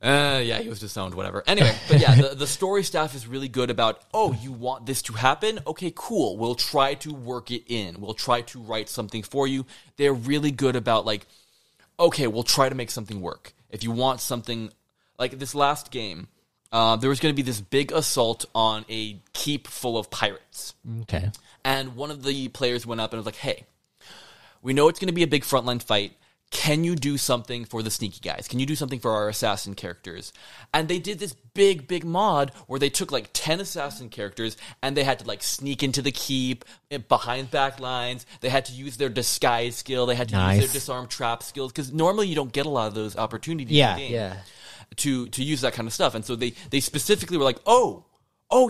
Yeah, he was disowned, whatever. Anyway, but yeah, the story staff is really good about, oh, you want this to happen? Okay, cool. We'll try to work it in. We'll try to write something for you. They're really good about like, okay, we'll try to make something work. If you want something, like this last game, there was going to be this big assault on a keep full of pirates. Okay. And one of the players went up and was like, hey, we know it's going to be a big frontline fight. Can you do something for the sneaky guys? Can you do something for our assassin characters? And they did this big mod where they took like 10 assassin characters and they had to like sneak into the keep behind back lines. They had to use their disguise skill. They had to use their disarm trap skills because normally you don't get a lot of those opportunities in the game to use that kind of stuff. And so they specifically were like, oh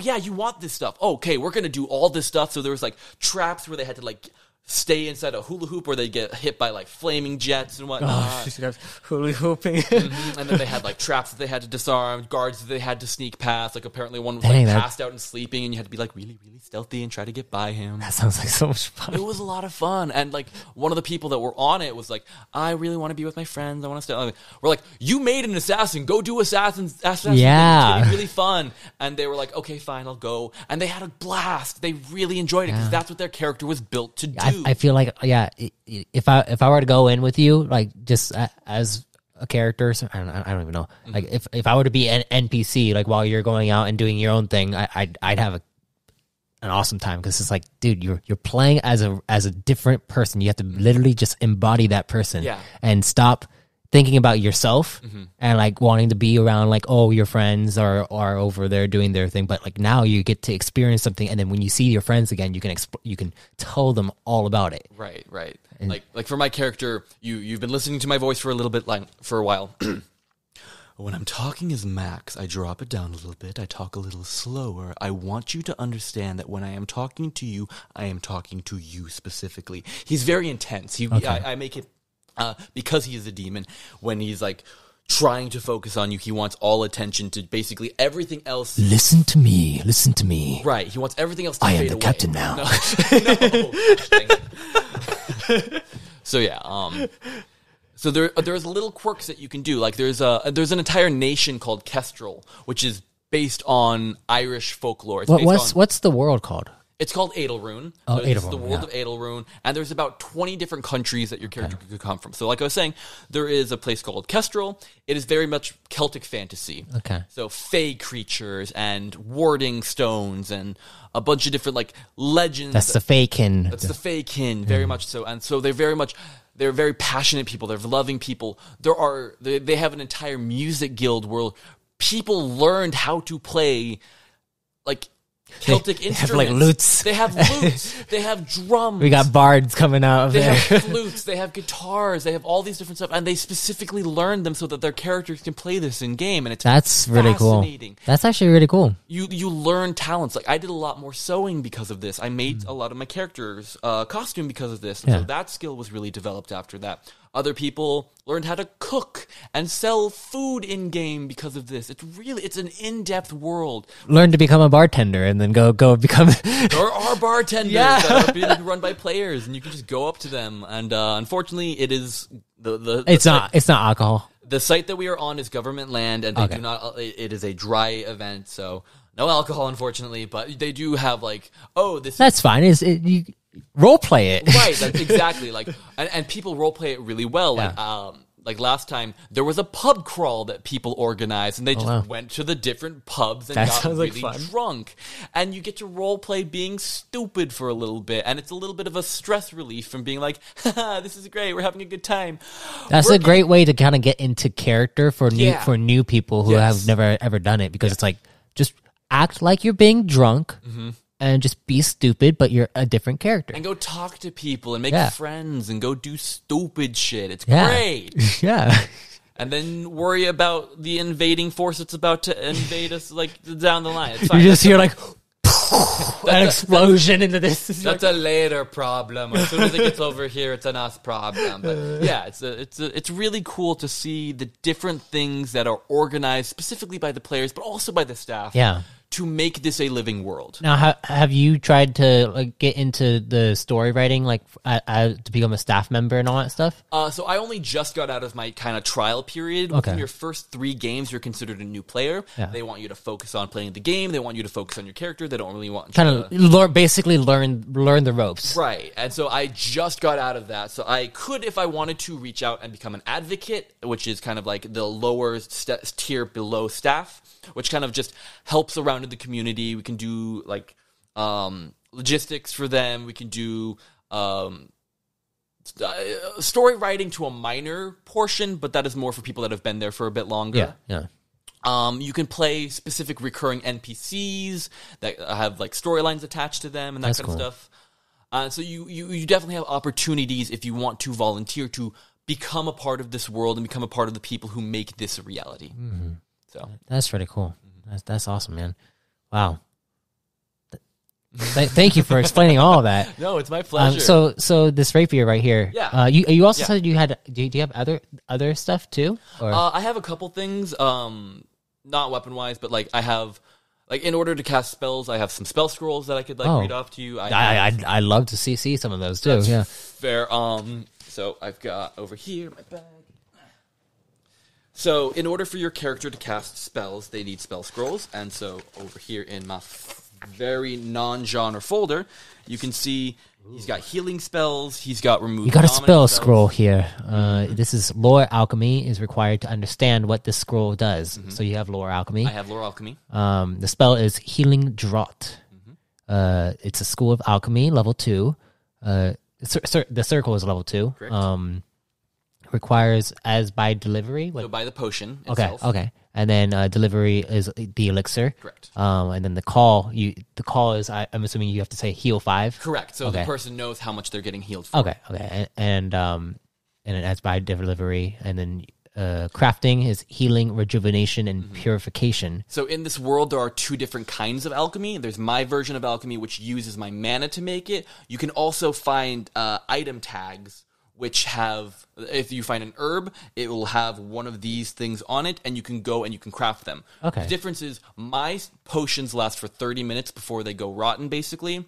yeah, you want this stuff. Okay, we're going to do all this stuff. So there was like traps where they had to like stay inside a hula hoop where they get hit by like flaming jets and whatnot. Hula hooping. And then they had like traps that they had to disarm, guards that they had to sneak past. Like apparently one was like passed out and sleeping, and you had to be like really stealthy and try to get by him. That sounds like so much fun. It was a lot of fun. And like one of the people that were on it was like, I really want to be with my friends. I want to stay. We're like, you made an assassin. Go do assassin. Yeah. It's gonna be really fun. And they were like, okay, fine, I'll go. And they had a blast. They really enjoyed it because that's what their character was built to do. I feel like, if I were to go in with you, like just as a character, so I don't even know. Like if I were to be an NPC, like while you're going out and doing your own thing, I'd have an awesome time because it's like, dude, you're playing as a different person. You have to literally just embody that person, and stop thinking about yourself and like wanting to be around like, oh, your friends are over there doing their thing, but like now you get to experience something, and then when you see your friends again, you can tell them all about it. Right. And like for my character, you've been listening to my voice for a little bit, like for a while. When I'm talking as Max, I drop it down a little bit. I talk a little slower. I want you to understand that when I am talking to you, I am talking to you specifically. He's very intense. I make it. Because he is a demon, when he's like trying to focus on you, he wants all attention to basically everything else. Listen to me. Right, he wants everything else to I fade away. am the captain now. No. So yeah, so there's little quirks that you can do. Like there's an entire nation called Kestrel, which is based on Irish folklore. What's the world called? It's called Adelrune. Oh, it's the world of Adelrune, and there's about 20 different countries that your character could come from. So like I was saying, there is a place called Kestrel. It is very much Celtic fantasy. Okay. So fae creatures and warding stones and a bunch of different like legends. That's the fae-kin. That's the fae-kin, very much so. And so they're very passionate people. They're loving people. They have an entire music guild where people learned how to play like Celtic instruments. Have like lutes. They have lutes. They have drums. We got bards coming out of there. there. They have flutes. They have guitars. They have all these different stuff, and they specifically learned them so that their characters can play this in game. And that's really cool. That's actually really cool. You learn talents. Like I did a lot more sewing because of this. I made a lot of my characters' costume because of this. And so that skill was really developed after that. Other people learned how to cook and sell food in game because of this. It's an in-depth world. Learn to become a bartender and then go become. There are bartenders that are being run by players, and you can just go up to them. And unfortunately, it is it's not alcohol. The site that we are on is government land, and they do not. It is a dry event, so no alcohol, unfortunately. But they do have like, That's fine. You role play it, right? That's exactly like, and people role play it really well. Like last time, there was a pub crawl that people organized, and they just went to the different pubs and got really drunk. And you get to role play being stupid for a little bit, and it's a little bit of a stress relief from being like, haha, this is great, we're having a good time. That's a great way to kind of get into character for new people who have never ever done it, because it's like just act like you're being drunk and just be stupid, but you're a different character. And go talk to people and make friends and go do stupid shit. It's Yeah. great. Yeah. And then worry about the invading force that's about to invade us like down the line. It's fine. You just hear like an explosion into this. That's a later problem. As soon as it gets over here, it's an us problem. But yeah, it's really cool to see the different things that are organized specifically by the players, but also by the staff. Yeah. To make this a living world. Now, have you tried to like, get into the story writing, like to become a staff member and all that stuff? So I only just got out of my kind of trial period. Okay. Within your first 3 games, you're considered a new player. Yeah. They want you to focus on playing the game. They want you to focus on your character. They don't really want you Kind of basically learn the ropes. Right. And so I just got out of that. So I could, if I wanted to, reach out and become an advocate, which is kind of like the lower tier below staff, which kind of just helps around in the community. We can do like logistics for them. We can do story writing to a minor portion, but that is more for people that have been there for a bit longer. Yeah. You can play specific recurring NPCs that have like storylines attached to them and that kind of stuff. So you definitely have opportunities if you want to volunteer to become a part of this world and become a part of the people who make this a reality. Mm-hmm. So that's really cool. That's awesome, man. Wow. Thank you for explaining all of that. No, it's my pleasure. So this rapier right here. Yeah. You also said you had. Do you have other stuff too? Or? I have a couple things. Not weapon wise, but like I have. Like in order to cast spells, I have some spell scrolls that I could like read off to you. I love to see some of those too. That's fair. So I've got over here my bag. So in order for your character to cast spells, they need spell scrolls, and so over here in my very non-genre folder, you can see he's got healing spells. He's got remove. You got a spell scroll here. This is lore alchemy is required to understand what this scroll does. Mm-hmm. So you have lore alchemy. I have lore alchemy. The spell is healing draught. Mm-hmm. It's a school of alchemy, level 2. The circle is level 2. Correct. Requires as by delivery. So by the potion itself. Okay. And then delivery is the elixir. Correct. And then the call is I'm assuming you have to say heal 5. Correct. So the person knows how much they're getting healed for. Okay. And as by delivery, and then crafting is healing, rejuvenation, and purification. So in this world, there are 2 different kinds of alchemy. There's my version of alchemy, which uses my mana to make it. You can also find item tags, which have, if you find an herb, it will have one of these things on it, and you can go and you can craft them. Okay. The difference is my potions last for 30 minutes before they go rotten, basically.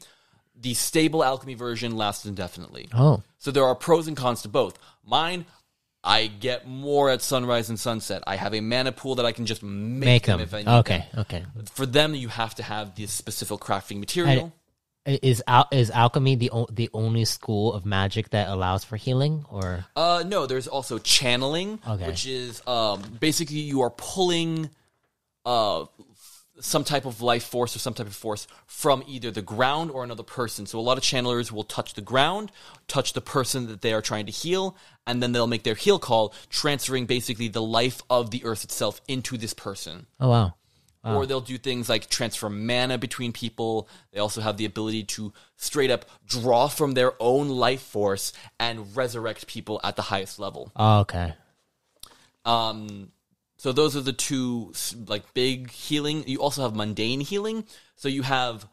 The stable alchemy version lasts indefinitely. Oh. So there are pros and cons to both. Mine, I get more at sunrise and sunset. I have a mana pool that I can just make them if I need them. Okay. For them, you have to have this specific crafting material. Is alchemy the only school of magic that allows for healing, or? No, there's also channeling, which is basically you are pulling some type of life force or some type of force from either the ground or another person. So a lot of channelers will touch the ground, touch the person that they are trying to heal, and then they'll make their heal call, transferring basically the life of the earth itself into this person. Oh, wow. Or they'll do things like transfer mana between people. They also have the ability to straight up draw from their own life force and resurrect people at the highest level. Oh, okay. So those are the 2 like big healing. You also have mundane healing. So you have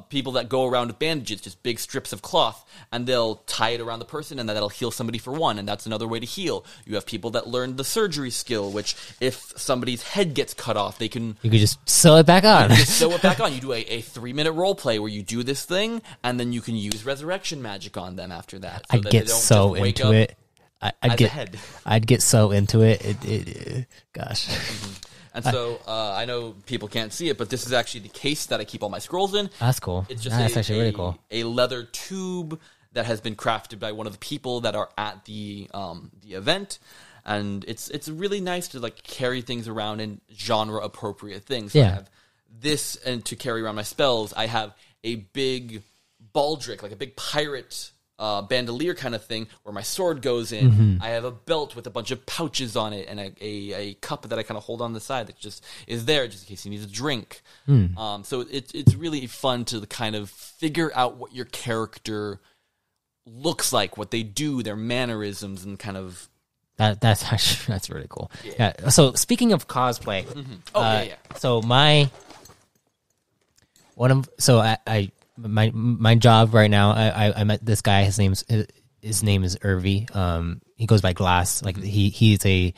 people that go around with bandages, just big strips of cloth, and they'll tie it around the person, and that'll heal somebody for 1, and that's another way to heal. You have people that learn the surgery skill, which if somebody's head gets cut off, you can just sew it back on. Just sew it back on. You do a 3-minute role play where you do this thing, and then you can use resurrection magic on them after that. So I'd get so into it. I'd get so into it. Gosh. Mm-hmm. And so I know people can't see it, but this is actually the case that I keep all my scrolls in. That's cool. It's just that's actually really cool. A leather tube that has been crafted by one of the people that are at the event, and it's really nice to like carry things around in genre appropriate things. So I have this, and to carry around my spells, I have a big baldric, like a big pirate bandolier kind of thing where my sword goes in. I have a belt with a bunch of pouches on it and a cup that I kind of hold on the side that just is there just in case you need a drink. So it's really fun to kind of figure out what your character looks like, what they do, their mannerisms, and kind of... That's actually, that's really cool. Yeah. So speaking of cosplay, so my job right now, I met this guy. His name is Irvi. He goes by Glass. Like he's a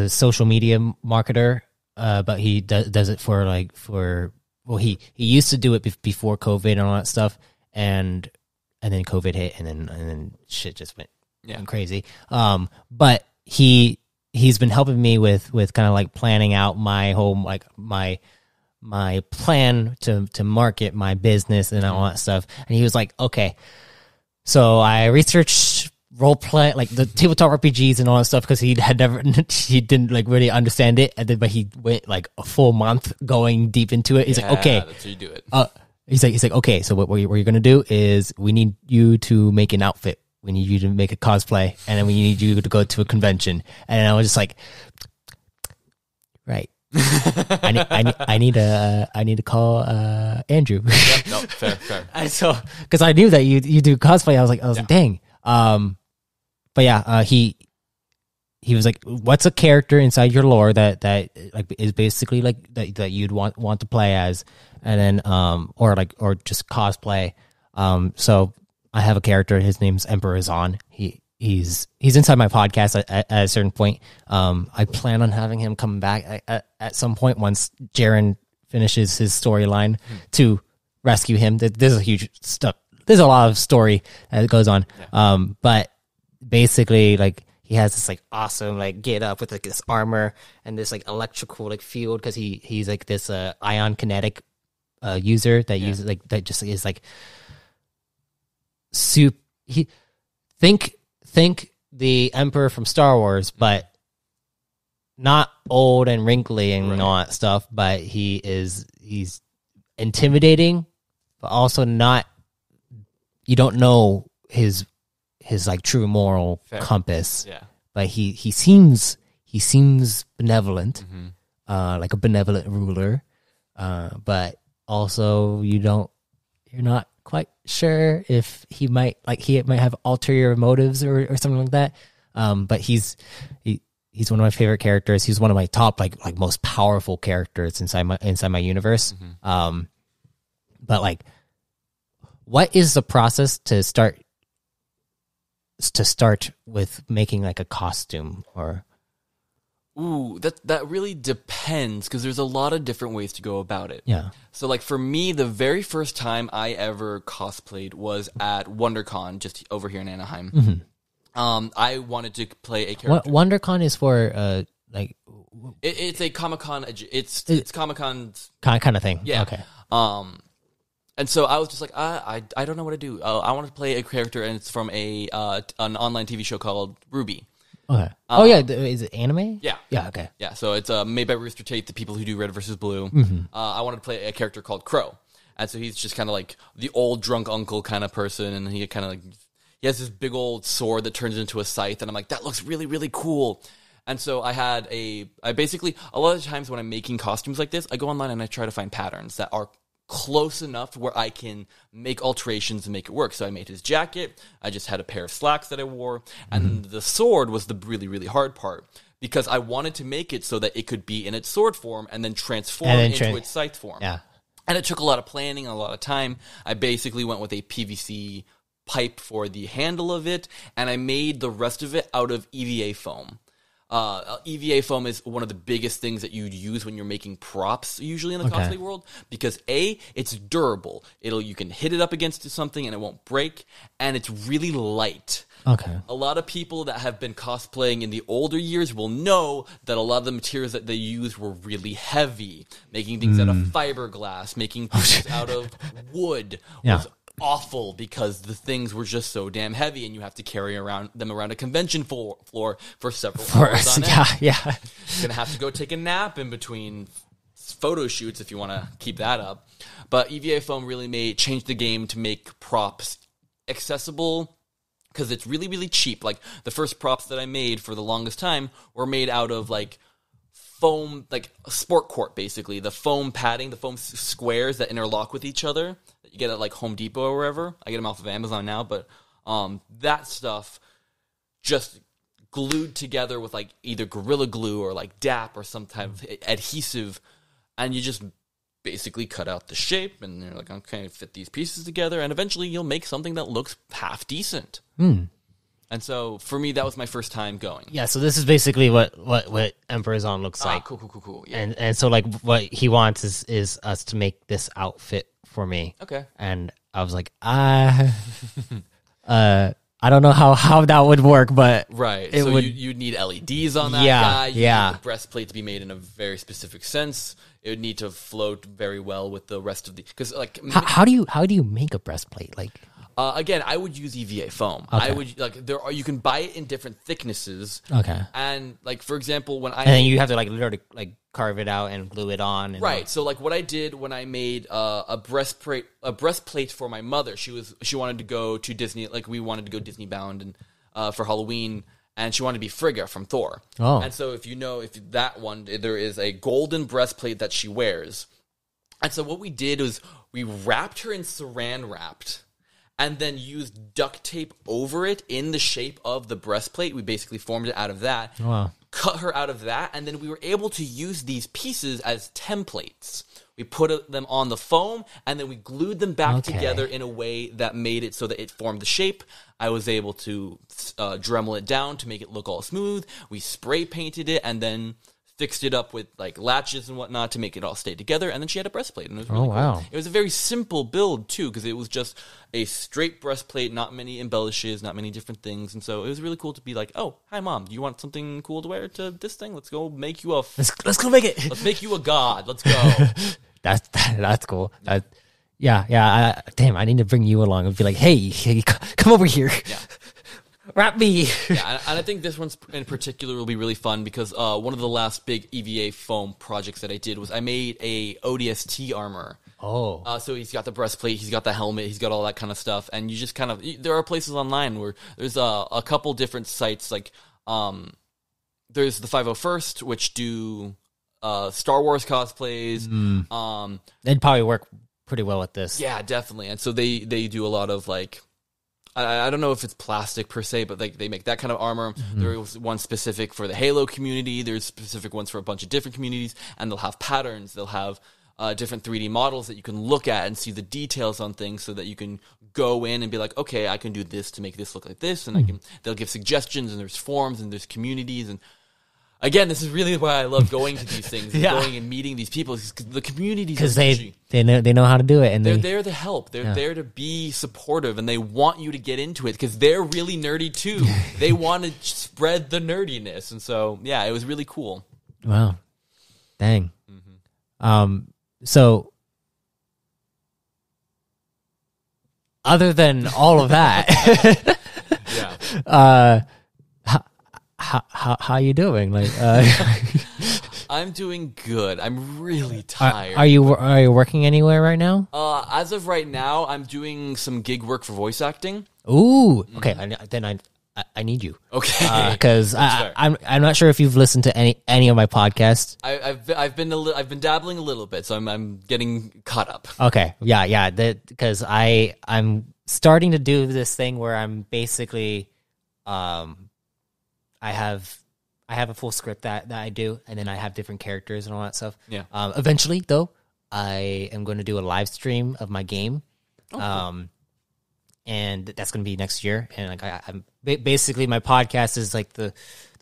social media marketer. But he does it he used to do it before COVID and all that stuff, and then COVID hit, and then shit just went crazy. But he's been helping me with kind of like planning out my whole my plan to market my business and all that stuff. And he was like, okay, so I researched role play, like the tabletop RPGs and all that stuff, because he didn't like really understand it. And then, but he went like a full month going deep into it. He's like, okay, that's how you do it. He's like, okay, so what you're going to do is we need you to make an outfit. We need you to make a cosplay, and then we need you to go to a convention. And I was just like, right. I need to call Andrew. Yep, no, fair. And so, because I knew that you do cosplay, I was like, dang. But yeah, he was like, what's a character inside your lore that like is basically like that you'd want to play as, and then or just cosplay. So I have a character. His name's Emperor Zahn. He's inside my podcast at a certain point. I plan on having him come back at some point once Jaren finishes his storyline to rescue him. There's a huge stuff. There's a lot of story that goes on. But basically, like, he has this like awesome like get up with like this armor and this like electrical like field, because he's like this ion kinetic user that uses like that just is like think the Emperor from Star Wars, but not old and wrinkly and all that stuff. But he's intimidating, but also not. You don't know his like true moral compass. Yeah, but he seems benevolent, like a benevolent ruler. But also you're not quite sure if he might have ulterior motives or something like that. But he's one of my favorite characters. He's one of my top like most powerful characters inside my universe. But like, what is the process to start with making like a costume? Or ooh, that really depends, because there's a lot of different ways to go about it. Yeah. So like for me, the very first time I ever cosplayed was at WonderCon, just over here in Anaheim. I wanted to play a character. WonderCon is for like it's a Comic-Con. It's Comic-Con's kind of thing. Yeah. Okay. And so I was just like, I don't know what to do. I want to play a character, and it's from an online TV show called RWBY. Okay. Is it anime? Yeah. Yeah. Okay. Yeah. So it's made by Rooster Tate, the people who do Red vs. Blue. I wanted to play a character called Crow, and so he's just kind of like the old drunk uncle kind of person, and he kind of like he has this big old sword that turns into a scythe, and I'm like, that looks really really cool. And so I basically a lot of the times when I'm making costumes like this, I go online and I try to find patterns that are close enough to where I can make alterations and make it work. So I made his jacket. I just had a pair of slacks that I wore. And the sword was the really, really hard part, because I wanted to make it so that it could be in its sword form and then transform into its scythe form. Yeah. And it took a lot of planning and a lot of time. I basically went with a PVC pipe for the handle of it, and I made the rest of it out of EVA foam. EVA foam is one of the biggest things that you'd use when you're making props, usually in the cosplay world, because it's durable. You can hit it up against something and it won't break, and it's really light. Okay. A lot of people that have been cosplaying in the older years will know that a lot of the materials that they used were really heavy. Making things out of fiberglass, making things out of wood was awful, because the things were just so damn heavy, and you have to carry them around a convention floor for several hours on end. Yeah. You're gonna have to go take a nap in between photo shoots if you want to keep that up. But EVA foam really changed the game to make props accessible because it's really, really cheap. Like, the first props that I made for the longest time were made out of, like, foam, like a sport court, basically. The foam padding, the foam squares that interlock with each other that you get at, like, Home Depot or wherever. I get them off of Amazon now, but that stuff just glued together with, like, either Gorilla Glue or, like, DAP or some type of adhesive, and you just basically cut out the shape, and you're like, okay, fit these pieces together, and eventually you'll make something that looks half decent. And so, for me, that was my first time going. Yeah, so this is basically what Emperor Zon looks like. Cool. Yeah. And so, like, what he wants is us to make this outfit for me. Okay. And I was like, I don't know how that would work, but right. So you'd need LEDs on that guy. You need the breastplate to be made in a very specific sense. It would need to float very well with the rest of the, because like how do you make a breastplate? Like again, I would use EVA foam. Okay. I would you can buy it in different thicknesses. Okay. And like for example, and then you have to like literally like carve it out and glue it on. And right. So like what I did when I made a breastplate for my mother, she wanted to go to Disney, like we wanted to go Disney bound and for Halloween. And she wanted to be Frigga from Thor. Oh. And so if that one, there is a golden breastplate that she wears. And so what we did was we wrapped her in saran wrapped and then used duct tape over it in the shape of the breastplate. We basically formed it out of that. Wow. Cut her out of that, and then we were able to use these pieces as templates. We put them on the foam, and then we glued them back together in a way that made it so that it formed the shape. I was able to Dremel it down to make it look all smooth. We spray painted it, and then fixed it up with like latches and whatnot to make it all stay together. And then she had a breastplate, and it was really cool. It was a very simple build too, because it was just a straight breastplate, not many embellishes, not many different things. And so it was really cool to be like, oh, hi mom, do you want something cool to wear to this thing? Let's go make you let's go make it. Let's make you a god. Let's go. That's cool. Damn, I need to bring you along and be like, hey, come over here. Yeah. Wrap me. Yeah, and I think this one in particular will be really fun because one of the last big EVA foam projects that I did was I made a ODST armor. Oh. So he's got the breastplate, he's got the helmet, he's got all that kind of stuff, and you just kind of, there are places online where there's a couple different sites, like there's the 501st, which do Star Wars cosplays. They'd probably work pretty well with this. Yeah, definitely. And so they do a lot of like, I don't know if it's plastic per se, but they make that kind of armor. There was one specific for the Halo community. There's specific ones for a bunch of different communities, and they'll have patterns. They'll have different 3D models that you can look at and see the details on things, so that you can go in and be like, okay, I can do this to make this look like this, and they'll give suggestions, and there's forums, and there's communities, and again, this is really why I love going to these things, going and meeting these people, because the communities, because they know how to do it, and they're there to help. They're there to be supportive, and they want you to get into it because they're really nerdy too. They want to spread the nerdiness, and so it was really cool. Wow, dang. So other than all of that, How you doing? Like, I'm doing good. I'm really tired. Are you working anywhere right now? As of right now, I'm doing some gig work for voice acting. Ooh, okay. Then I need you. Okay, because I'm not sure if you've listened to any of my podcasts. I've been dabbling a little bit, so I'm getting caught up. Okay, yeah. Because I'm starting to do this thing where I'm basically I have a full script that I do, and then I have different characters and all that stuff. Yeah. Eventually, though, I am going to do a live stream of my game, and that's going to be next year. And like I'm basically, my podcast is like the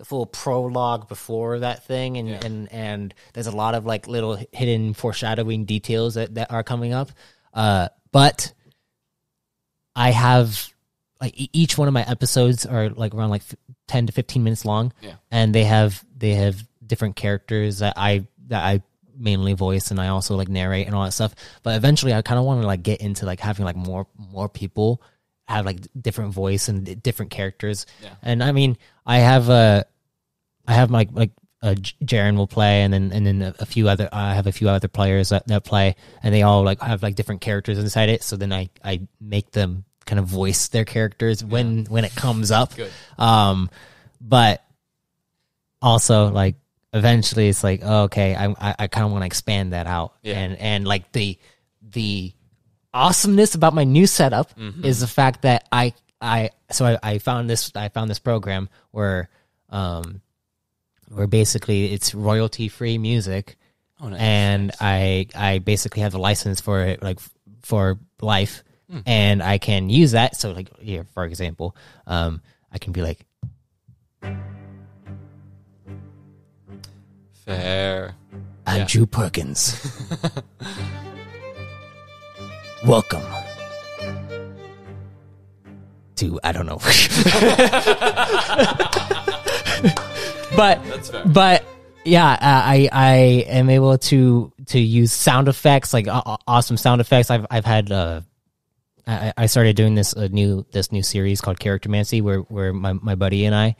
full prologue before that thing, and there's a lot of like little hidden foreshadowing details that are coming up. But I have, like, each one of my episodes are like around like 10 to 15 minutes long, and they have different characters that I mainly voice, and I also like narrate and all that stuff. But eventually, I kind of want to like get into like having like more people have like different voice and different characters. And I mean, I have like Jaren will play, and then a few other players that play, and they all like have like different characters inside it. So then I make them kind of voice their characters when it comes up. Good. But also like eventually it's like, oh, okay, I kind of want to expand that out. Yeah. And like the awesomeness about my new setup is the fact that I found this program where basically it's royalty free music. Oh, nice. And I basically have the license for it, like for life, and I can use that. So, like here, for example, I can be like, fair. Andrew Perkins, welcome to I don't know, but. Yeah, I am able to use sound effects, like awesome sound effects. I've had I started doing this new series called Charactermancy, where my buddy and I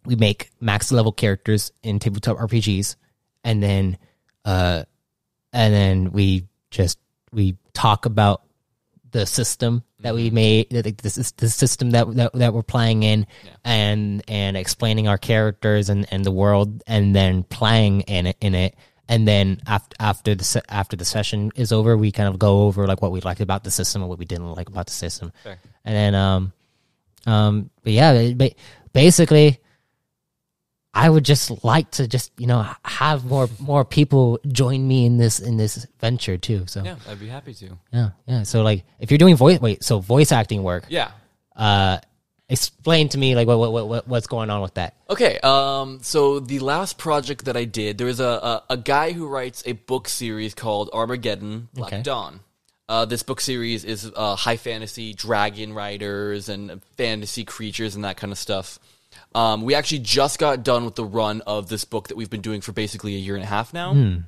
we make max level characters in tabletop RPGs, and then we talk about the system that we made, the system that we're playing in, and explaining our characters and the world, and then playing in it, and then after the session is over, we kind of go over like what we liked about the system and what we didn't like about the system, Fair. And then but yeah, basically, I would just like to have more people join me in this venture too. So Yeah, I'd be happy to. yeah. So like, if you're doing voice acting work, Yeah. Explain to me like what's going on with that. Okay, so the last project that I did, there was a guy who writes a book series called Armageddon Black Dawn. This book series is high fantasy dragon riders and fantasy creatures and that kind of stuff. We actually just got done with the run of this book that we've been doing for basically a year and a half now.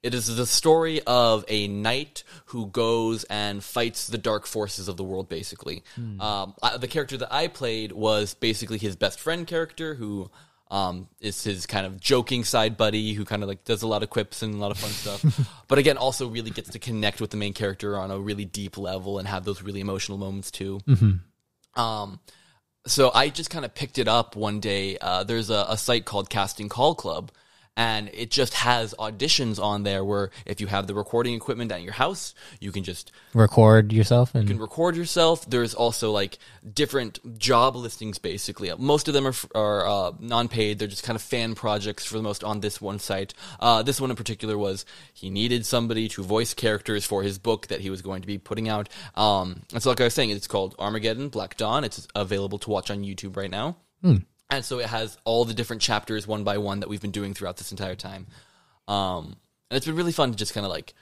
It is the story of a knight who goes and fights the dark forces of the world, basically. The character that I played was basically his best friend character, who is his kind of joking side buddy, who kind of like does a lot of quips and a lot of fun stuff. But again, also really gets to connect with the main character on a really deep level and have those really emotional moments too. So I just kind of picked it up one day. There's a site called Casting Call Club, and it just has auditions on there where if you have the recording equipment at your house, you can just record yourself. You can record yourself. There's also like different job listings, basically. Most of them are non-paid. They're just kind of fan projects for the most on this one site. This one in particular was he needed somebody to voice characters for his book that he was going to be putting out. And so like I was saying, it's called Armageddon Black Dawn. It's available to watch on YouTube right now. And so it has all the different chapters one by one that we've been doing throughout this entire time. And it's been really fun to just kind of like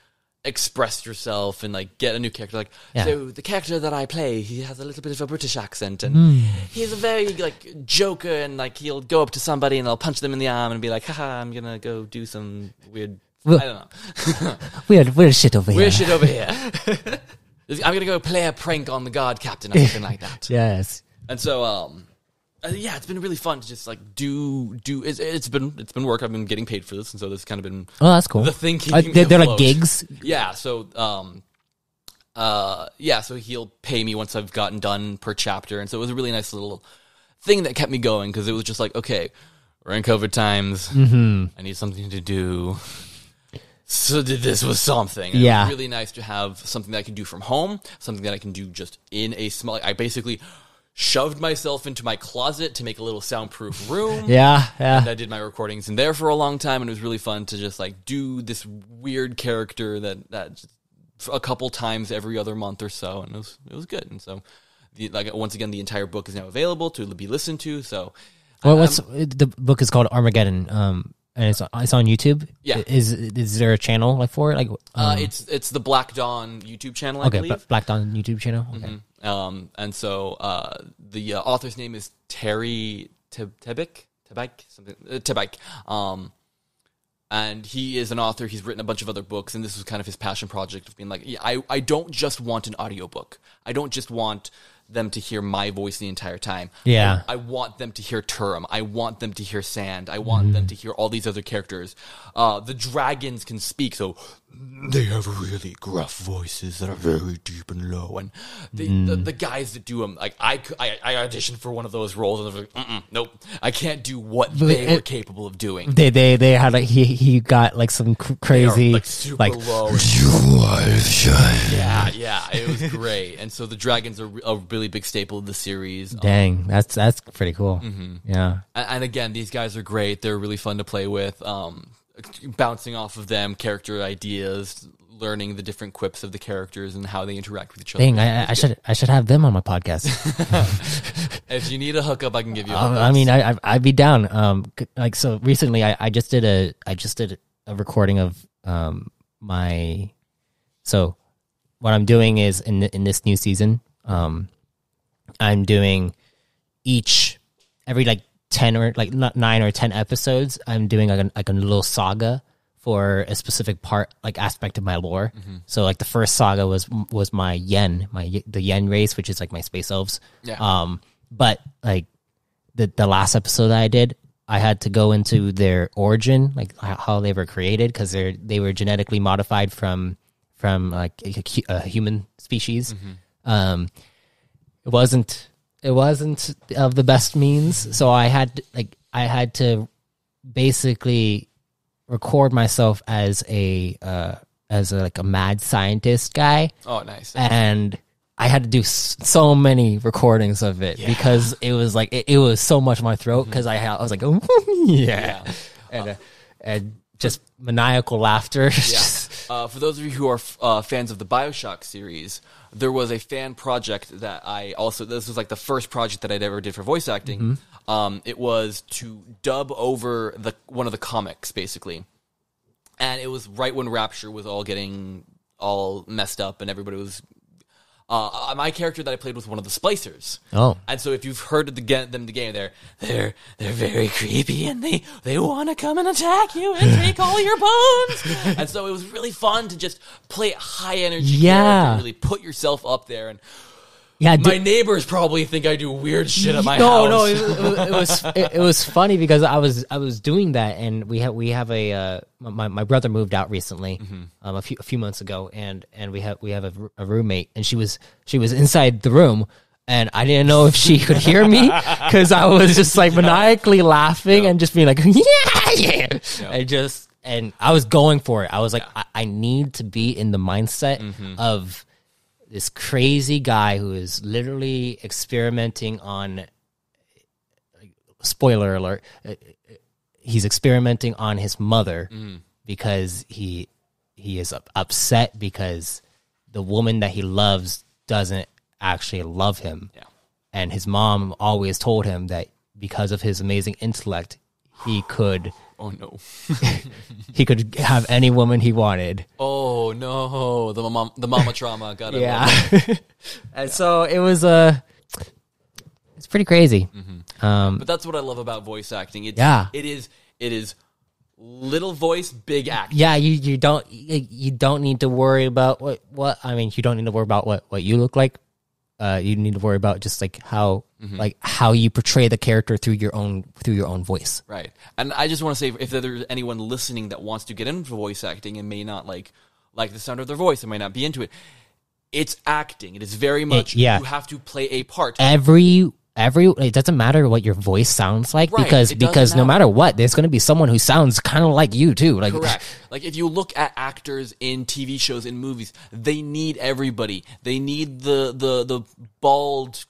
express yourself and like get a new character. Like, so the character that I play, he has a little bit of a British accent, and he's a very like joker, and like he'll go up to somebody and they'll punch them in the arm and be like, haha, I'm gonna go do some weird, I don't know. weird shit over here. Weird shit over here. I'm gonna go play a prank on the guard captain or something like that. Yes. And so, yeah, it's been really fun to just like do. It's been work. I've been getting paid for this, and so this has kind of been that's cool. The thing they're like gigs. Yeah. So so he'll pay me once I've gotten done per chapter, and so it was a really nice little thing that kept me going because it was just like, okay, we're in COVID times. I need something to do. So this was something. And it was really nice to have something that I can do from home, something that I can do just in a small. I basically shoved myself into my closet to make a little soundproof room. Yeah. And I did my recordings in there for a long time, and it was really fun to just like do this weird character that just a couple times every other month or so, and it was good. And so, once again, the entire book is now available to be listened to. So, the book is called Armageddon. And it's on YouTube. Yeah. Is there a channel like for it? Like it's the Black Dawn YouTube channel, I believe. Black Dawn YouTube channel. Okay. And so the author's name is Terry Tebik, and he is an author. He's written a bunch of other books, and this was kind of his passion project of being like, I don't just want an audiobook. I don't just want them to hear my voice the entire time. Yeah. I want them to hear Turum. I want them to hear Sand. I want them to hear all these other characters. The dragons can speak, so they have really gruff voices that are very deep and low, and the guys that do them, like I auditioned for one of those roles, and I was like, nope, I can't do what they were capable of doing. They had like he got like some crazy like super low. Yeah, it was great. And so the dragons are a really big staple of the series. Dang, that's pretty cool. Yeah, and again, these guys are great. They're really fun to play with. Bouncing off of them, character ideas, learning the different quips of the characters and how they interact with each other. Dang, I should have them on my podcast. If you need a hookup, I can give you. I mean, I'd be down. Like so, recently I just did a recording of my. So, what I'm doing is in this new season, I'm doing every like 10 or like 9 or 10 episodes, I'm doing like a little saga for a specific part, like aspect of my lore. So like the first saga was my the Yen race, which is like my space elves. Yeah. But like the last episode that I did, I had to go into their origin, like how they were created, because they were genetically modified from like a human species. It wasn't of the best means, so I had to basically record myself as a mad scientist guy. Oh, nice. And I had to do so many recordings of it because it was like it was so much in my throat because I was like, oh, yeah. And just maniacal laughter. Yeah. For those of you who are fans of the BioShock series, there was a fan project that this was like the first project that I'd ever did for voice acting. It was to dub over one of the comics, basically. And it was right when Rapture was all getting all messed up and everybody was... my character that I played was one of the splicers. Oh. And so if you've heard of them in the game, they're very creepy and they want to come and attack you and take all your bones. And so it was really fun to just play a high energy character and really put yourself up there. And my neighbors probably think I do weird shit at my house. No, it was funny because I was doing that, and we have my brother moved out recently, a few months ago, and we have a roommate, and she was inside the room, and I didn't know if she could hear me because I was just like maniacally laughing and just being like yeah. And I was going for it. I was like, I need to be in the mindset of this crazy guy who is literally experimenting on, spoiler alert, he's experimenting on his mother because he is upset because the woman that he loves doesn't actually love him. Yeah. And his mom always told him that because of his amazing intellect, he could... Oh, no. he could have any woman he wanted. Oh, no. The mama trauma. Got it. Yeah. And so it was it's pretty crazy. But that's what I love about voice acting. It is little voice, big act. Yeah, you don't need to worry about what I mean, you don't need to worry about what you look like. You need to worry about just like how you portray the character through your own voice. Right. And I just want to say, if there's anyone listening that wants to get into voice acting and may not like the sound of their voice and may not be into it, it's acting. It is very much you have to play a part. It doesn't matter what your voice sounds like, right, because no matter what, there's going to be someone who sounds kind of like you too. Like, correct. Like if you look at actors in TV shows, in movies, they need everybody. They need the bald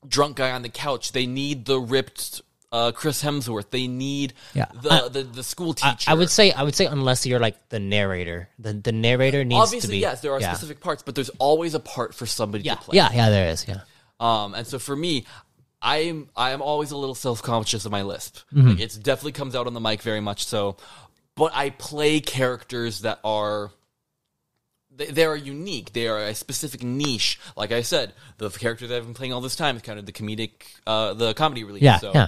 drunk guy on the couch. They need the ripped Chris Hemsworth. They need the school teacher. I would say unless you're like the narrator. The narrator needs obviously, to be. Yes, there are specific parts, but there's always a part for somebody to play. Yeah, there is. Yeah. And so for me, I am always a little self-conscious of my lisp. Like, it definitely comes out on the mic very much so. But I play characters that are... They are unique. They are a specific niche. Like I said, the character that I've been playing all this time is kind of the comedy relief. Yeah, so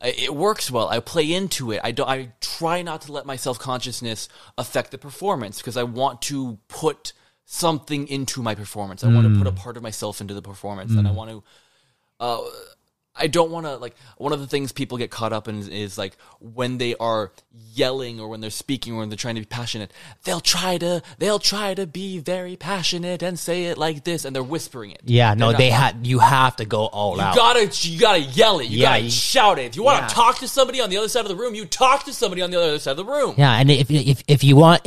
it works well. I play into it. I try not to let my self-consciousness affect the performance because I want to put something into my performance. I want to put a part of myself into the performance, and I want to... I don't want to, like, one of the things people get caught up in is like when they are yelling or when they're speaking or when they're trying to be passionate, they'll try to be very passionate and say it like this, and they're whispering it. Yeah, no, you have to go all out. You gotta yell it. You gotta shout it. If you want to talk to somebody on the other side of the room, you talk to somebody on the other side of the room. Yeah, and if you want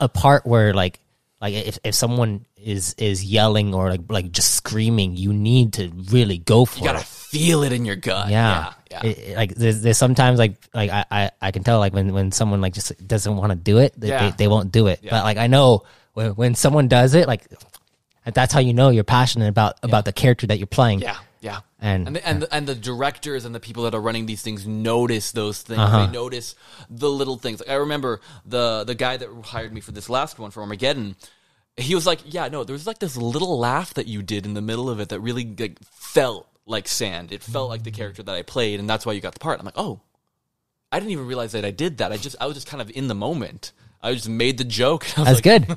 a part where like if someone is yelling or like just screaming, you need to really go for it. You gotta feel it in your gut. Yeah. Like there's sometimes like I can tell like when someone like just doesn't want to do it, they won't do it. But like I know when someone does it, like that's how you know you're passionate about the character that you're playing. Yeah. And the directors and the people that are running these things notice those things. They notice the little things. Like, I remember the guy that hired me for this last one for Armageddon. He was like, "Yeah, no, there was like this little laugh that you did in the middle of it that really like felt like sand. It felt like the character that I played, and that's why you got the part." I'm like, "Oh, I didn't even realize that I did that. I was just kind of in the moment. I just made the joke. That's good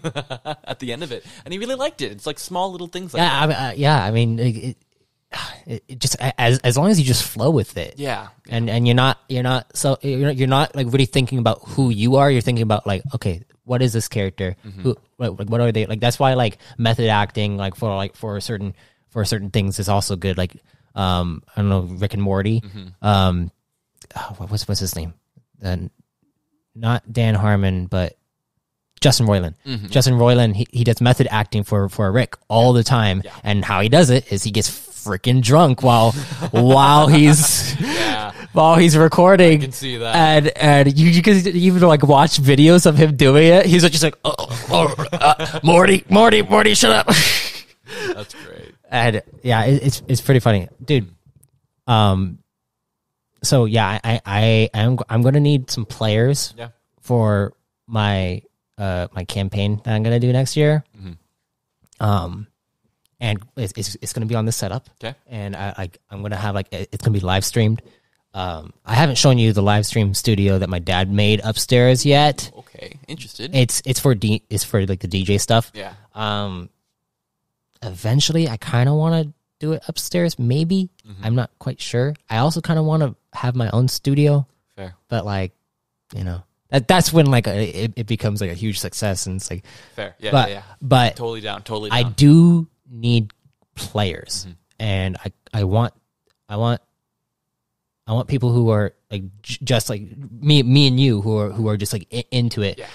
at the end of it, and he really liked it. It's like small little things like that. I mean, it just as long as you just flow with it. Yeah. And you're not like really thinking about who you are. You're thinking about like, okay, what is this character? Who, like, what are they? Like, that's why like method acting, like for certain things is also good. Like, I don't know, Rick and Morty. What's his name? Not Dan Harmon, but Justin Roiland. Justin Roiland, he does method acting for Rick all the time, and how he does it is he gets freaking drunk while he's while he's recording. I can see that. And you can even like watch videos of him doing it. He's just like, Morty, shut up. That's great. And yeah, it's pretty funny, dude. So yeah, I'm gonna need some players for my my campaign that I'm gonna do next year. And it's gonna be on this setup. Okay. And I'm gonna have like it's gonna be live streamed. I haven't shown you the live stream studio that my dad made upstairs yet. Okay, interested. It's for like the DJ stuff. Yeah. Eventually, I kind of want to do it upstairs. Maybe I'm not quite sure. I also kind of want to have my own studio. Fair. But like, you know, that's when like it becomes like a huge success, and it's like fair. Yeah. But totally down. I do need players, and I want people who are like just like me and you who are just like into it. Yeah.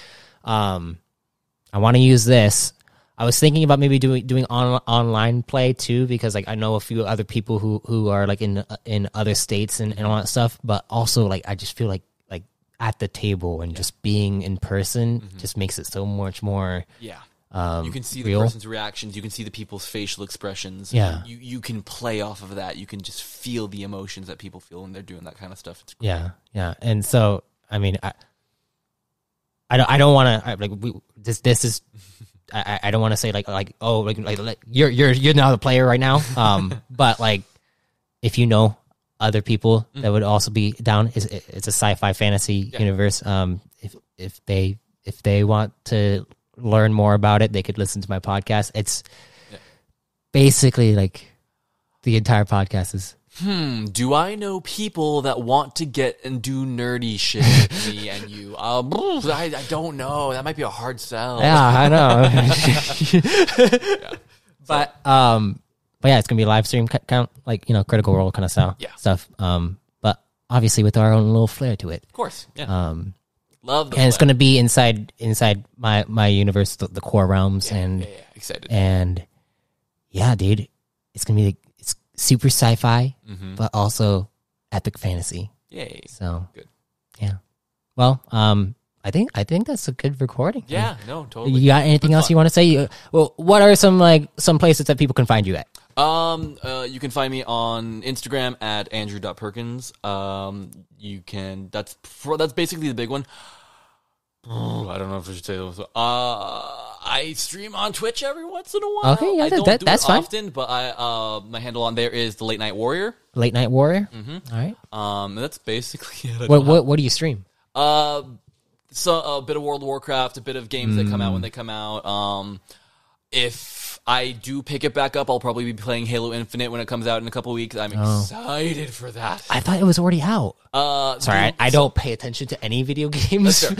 I want to use this. I was thinking about maybe doing online play too, because like I know a few other people who are like in other states and all that stuff, but also like I just feel like at the table and just being in person just makes it so much more. Yeah. You can see real. The person's reactions. You can see the people's facial expressions. Yeah. You can play off of that. You can just feel the emotions that people feel when they're doing that kind of stuff. It's great. Yeah. And so, I mean, I don't want to like this is. I don't want to say like you're now the player right now. But like if you know other people that would also be down, it's a sci-fi fantasy universe. If they want to learn more about it, they could listen to my podcast. It's basically like the entire podcast is. Do I know people that want to get and do nerdy shit with me and you? I don't know. That might be a hard sell. Yeah, I know. But yeah, it's gonna be a live stream count, like, you know, Critical Role kind of stuff. But obviously with our own little flair to it. Of course. Yeah. Love the and it's gonna be inside my universe, the core realms, and excited. And yeah, dude, it's gonna be it's super sci-fi, but also epic fantasy. Yay! So good. Yeah. Well, I think that's a good recording. Yeah. No, totally. You got anything else you want to say? Well, what are some places that people can find you at? You can find me on Instagram at andrew.perkins. You can. That's basically the big one. I don't know if I should say those. I stream on Twitch every once in a while. Okay, yeah, I don't do that's it fine. Often, but my handle on there is the Late Night Warrior. Late Night Warrior. All right. That's basically it. What do you stream? So a bit of World of Warcraft, a bit of games that come out when they come out. If I do pick it back up. I'll probably be playing Halo Infinite when it comes out in a couple weeks. I'm excited for that. I thought it was already out. Sorry, I don't pay attention to any video games. The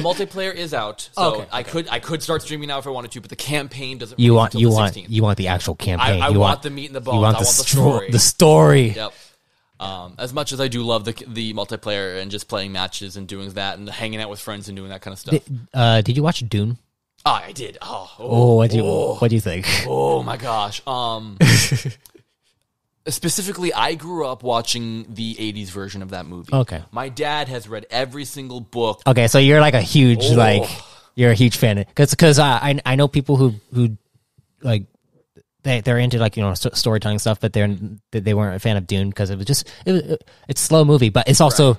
multiplayer is out, so Okay. I could start streaming now if I wanted to, but the campaign doesn't. You release want until the 16th. you want the actual campaign. I you want the meat and the bones. You want I the want the story. The story. Yep. As much as I do love the multiplayer and just playing matches and doing that and hanging out with friends and doing that kind of stuff. Did you watch Dune? Oh, I did. What do you think? Oh my gosh. Specifically, I grew up watching the 80s version of that movie. Okay. My dad has read every single book. Okay, so you're like a huge you're a huge fan because I know people who like they're into like storytelling stuff, but they weren't a fan of Dune because it's a slow movie, but it's also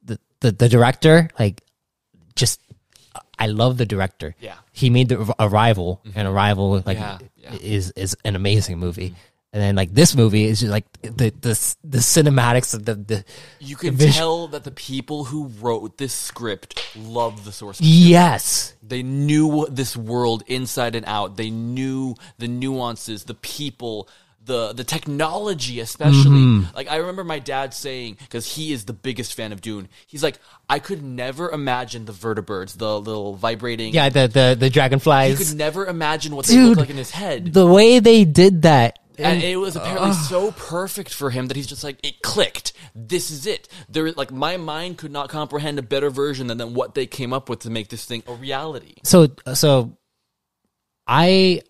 the director just. I love the director. Yeah, he made the Arrival, and Arrival is an amazing movie. And then like this movie is just like the cinematics of the you can tell that the people who wrote this script loved the source material. Yes, they knew this world inside and out. They knew the nuances, the people, the technology, especially. Like I remember my dad saying, because he is the biggest fan of Dune, he's like, I could never imagine the vertibirds, the little vibrating. Yeah, the dragonflies. He could never imagine what they look like in his head. The way they did that. And it was apparently so perfect for him that he's just like, it clicked. This is it. My mind could not comprehend a better version than what they came up with to make this thing a reality. So I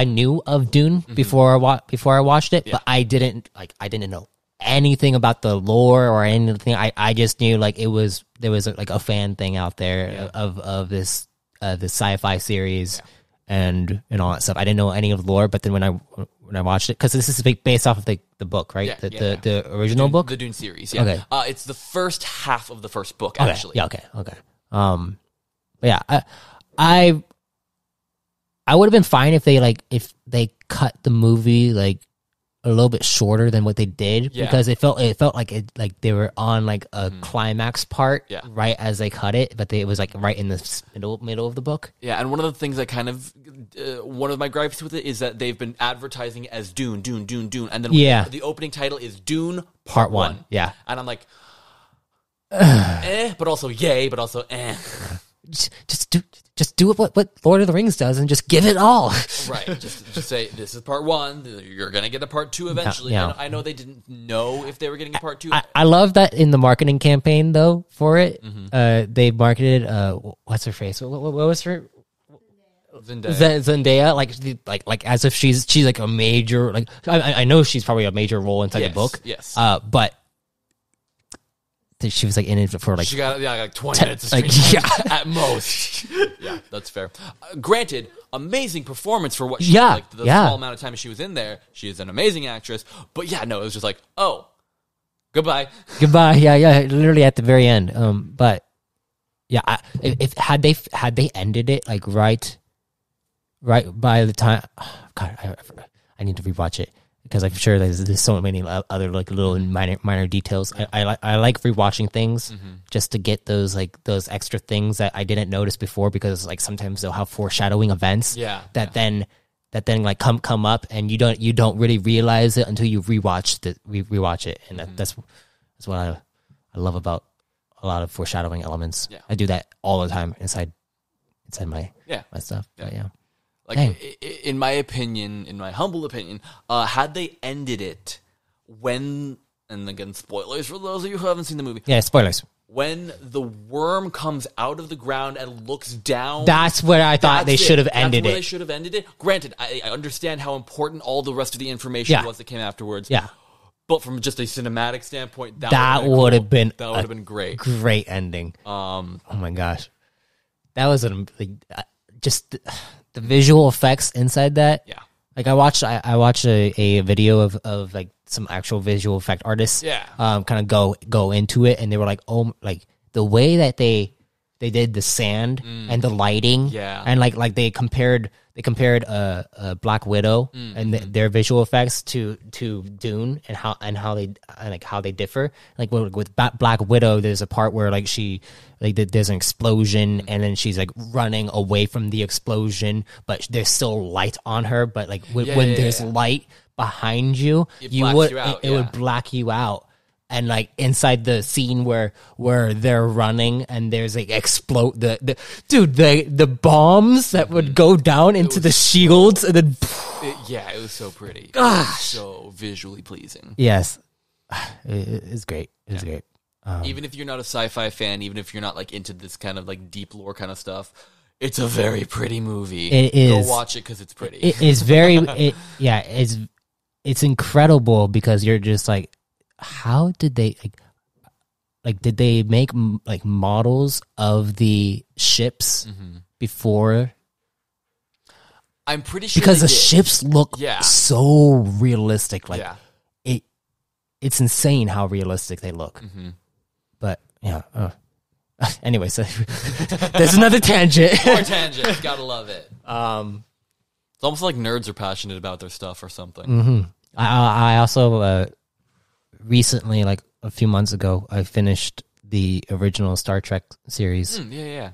knew of Dune before I watched it, but I didn't know anything about the lore or anything. I just knew there was like a fan thing out there of this sci-fi series and all that stuff. I didn't know any of the lore, but then when I watched it, because this is based off of the book, right? The original book, the Dune series. Yeah. Okay. It's the first half of the first book, actually. Yeah. Okay. But yeah, I would have been fine if they cut the movie a little bit shorter than what they did, because it felt like they were on a climax part right as they cut it, but it was right in the middle of the book. Yeah, and one of the things that one of my gripes with it is that they've been advertising it as Dune, and then the opening title is Dune Part 1. Yeah, and I'm like, but also yay, but also eh. Just do what Lord of the Rings does and just give it all. Right. Just say, this is part 1. You're going to get a part 2 eventually. Yeah. I know they didn't know if they were getting a part 2. I love that in the marketing campaign, though, for it. They marketed, what's her face? What was her? Zendaya, like as if she's like a major, I know she's probably a major role inside the book. Yes. But she was in it for she got 20 minutes at most. Yeah, that's fair. Granted, amazing performance for what she the small amount of time she was in there. She is an amazing actress, but it was just goodbye. Yeah, literally at the very end. But yeah, if had they ended it right by the time, God, I need to rewatch it. Because I'm sure there's so many other little minor details. I like rewatching things just to get those extra things that I didn't notice before, because sometimes they'll have foreshadowing events that then come up, and you don't really realize it until you rewatch it, and that's what I love about a lot of foreshadowing elements. Yeah. I do that all the time inside my stuff. But yeah. In my opinion, in my humble opinion, had they ended it when, and again, spoilers for those of you who haven't seen the movie. Yeah, spoilers. When the worm comes out of the ground and looks down. That's where I thought they should have ended it. That's where they should have ended it. Granted, I understand how important all the rest of the information was that came afterwards. Yeah. But from just a cinematic standpoint, that would have been great. Great ending. Oh my gosh. That was just the visual effects inside that. Yeah. I watched a video of some actual visual effect artists kind of go into it, and they were the way that they did the sand and the lighting, and they they compared Black Widow and their visual effects to Dune and how they differ. Like with Black Widow, there's a part where like there's an explosion and then she's like running away from the explosion, but there's still light on her. But like when there's light behind you, it would black you out. And like inside the scene where they're running and there's like explode the bombs that would go down into the shields and then it was so pretty. Gosh, so visually pleasing. Yes, it's great. It's great. Even if you're not a sci-fi fan, even if you're not like into this kind of like deep lore kind of stuff, it's a very pretty movie. It is. Go watch it because it's pretty. It is very. It's incredible because you're just like, how did they did they make like models of the ships before? I'm pretty sure because the ships look so realistic. Like it's insane how realistic they look. But yeah. Anyway, so there's another tangent. More tangents. Gotta love it. It's almost like nerds are passionate about their stuff or something. I also recently, like a few months ago, I finished the original Star Trek series.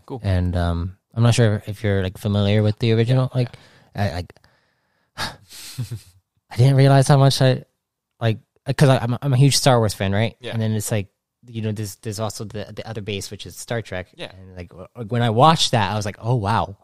Cool. And I'm not sure if you're like familiar with the original. I didn't realize how much I like, because I'm a huge Star Wars fan, right? Yeah. And then it's like, you know, there's also the other base, which is Star Trek. Yeah. And like when I watched that, I was like, oh wow,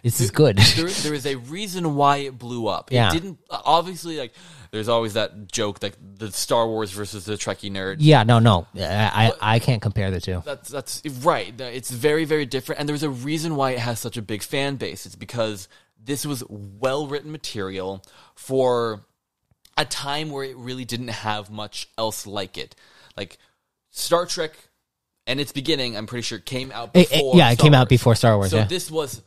this is good. There is a reason why it blew up. Yeah. It didn't, obviously, like, there's always that joke, like, the Star Wars versus the Trekkie nerd. Yeah, no. I can't compare the two. That's right. It's very, very different. And there's a reason why it has such a big fan base. It's because this was well-written material for a time where it really didn't have much else like it. Like, Star Trek and its beginning, I'm pretty sure, came out before it came out before Star Wars. So this was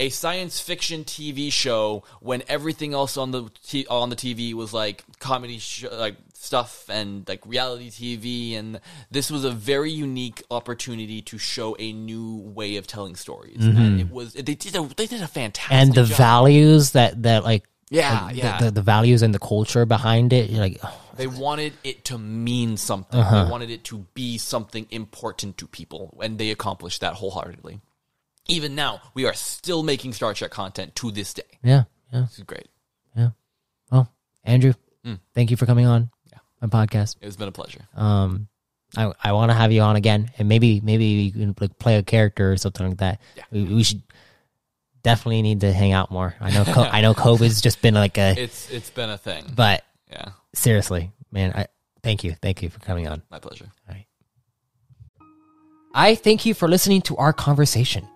a science fiction TV show when everything else on the TV was like comedy like stuff and like reality TV, and this was a very unique opportunity to show a new way of telling stories. And they did a fantastic and the job. Values that like the values and the culture behind it, you're like, they wanted it to mean something. They wanted it to be something important to people, and they accomplished that wholeheartedly. Even now, we are still making Star Trek content to this day. Yeah. This is great. Yeah. Well, Andrew, thank you for coming on my podcast. It's been a pleasure. I want to have you on again, and maybe you can like play a character or something like that. Yeah. We should definitely need to hang out more. I know I know COVID's just been like a it's been a thing. But yeah, seriously, man, thank you for coming on. My pleasure. All right. I thank you for listening to our conversation.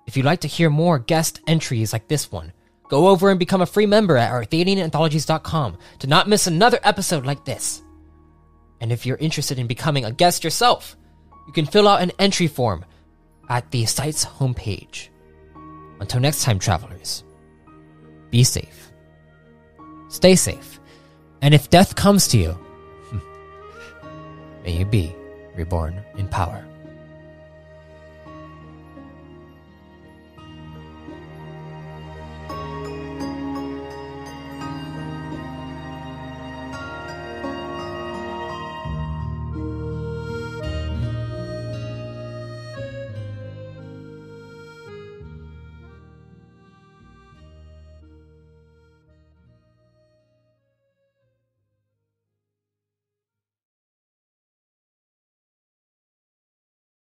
If you'd like to hear more guest entries like this one, go over and become a free member at Arthadiananthologies.com to not miss another episode like this. And if you're interested in becoming a guest yourself, you can fill out an entry form at the site's homepage. Until next time, travelers, be safe, stay safe, and if death comes to you, may you be reborn in power.